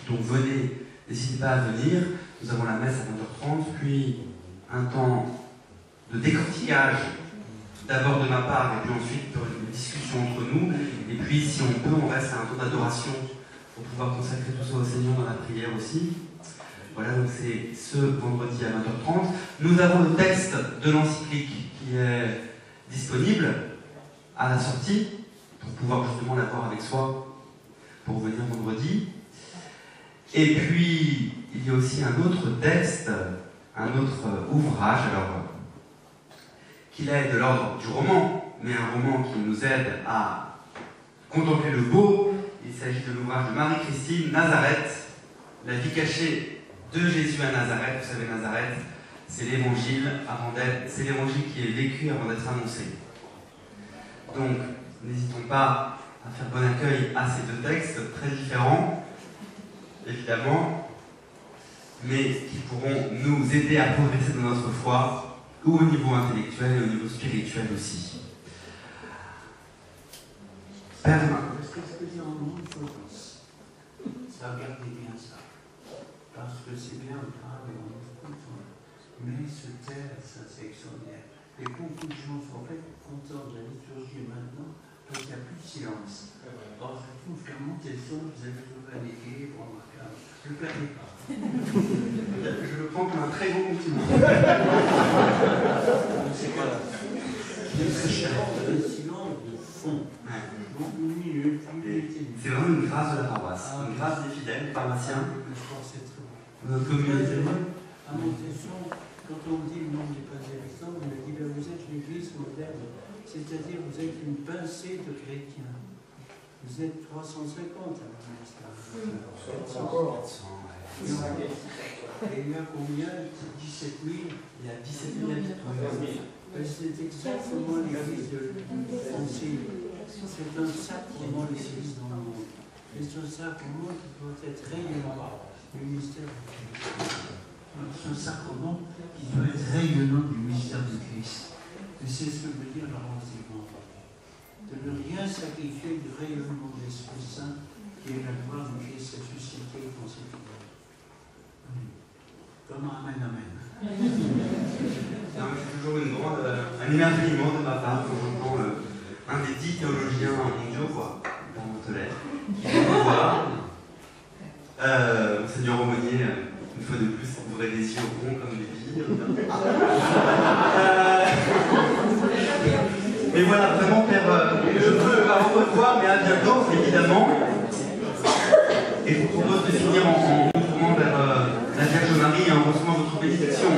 Donc venez, n'hésitez pas à venir. Nous avons la messe à 20h30, puis un temps de décortiquage, d'abord de ma part, et puis ensuite une discussion entre nous. Et puis, si on peut, on reste à un temps d'adoration pour pouvoir consacrer tout ça au Seigneur dans la prière aussi. Voilà, donc c'est ce vendredi à 20h30. Nous avons le texte de l'encyclique qui est disponible à la sortie, pour pouvoir justement l'avoir avec soi pour venir vendredi. Et puis, il y a aussi un autre texte, un autre ouvrage, alors, qui est de l'ordre du roman, mais un roman qui nous aide à contempler le beau. Il s'agit de l'ouvrage de Marie-Christine, Nazareth, la vie cachée de Jésus à Nazareth. Vous savez, Nazareth, c'est l'évangile c'est l'évangile qui est vécu avant d'être annoncé. Donc, n'hésitons pas à faire bon accueil à ces 2 textes très différents, évidemment, mais qui pourront nous aider à progresser dans notre foi, ou au niveau intellectuel et au niveau spirituel aussi. Père, Est-ce que je peux dire un mot de focus? Ça, regardez bien ça. Parce que c'est bien grave et on écoute. Mais se taire, ça c'est extraordinaire. Et beaucoup de gens sont en fait contents de la liturgie maintenant, parce qu'il n'y a plus de silence. Or, je trouve qu'à monter le son, vous avez trouvé un équilibre remarquable. Je ne le perdez pas. je le prends comme un très bon compliment. C'est quoi là? Un silence de fond. Donc, une minute. C'est vraiment une grâce de la paroisse, une grâce des fidèles, paroissiens. Notre communauté. À Montesson, quand on me dit le nombre des passés Alexandre, on me dit ben, vous êtes l'église moderne, c'est-à-dire vous êtes une pincée de chrétiens. Vous êtes 350 à la messe. Et il y a combien? 17 000. Il y a 17 000 habitants. C'est exactement l'église de Concile. C'est un sacrement l'église dans le monde. C'est un sacrement qui doit être rayonnant du mystère de Christ. C'est un sacrement qui doit être rayonnant du mystère de Christ. Et c'est ce que veut dire la renseignement. De ne rien sacrifier du rayonnement de l'Esprit Saint qui est la gloire de Christ ressuscité dans ses fidèles. Comme amen, amen. C'est toujours un émerveillement de ma part quand j'entends un des 10 théologiens mondiaux, quoi, dans Montelève, qui vient me voir. Monseigneur Aumônier, une fois de plus, ouvrez les yeux ronds comme des billes. Mais voilà, vraiment, Père, je peux avant de voir, mais à bientôt, évidemment. Et je vous propose de finir en tournant vers la Vierge Marie et en recevant votre bénédiction.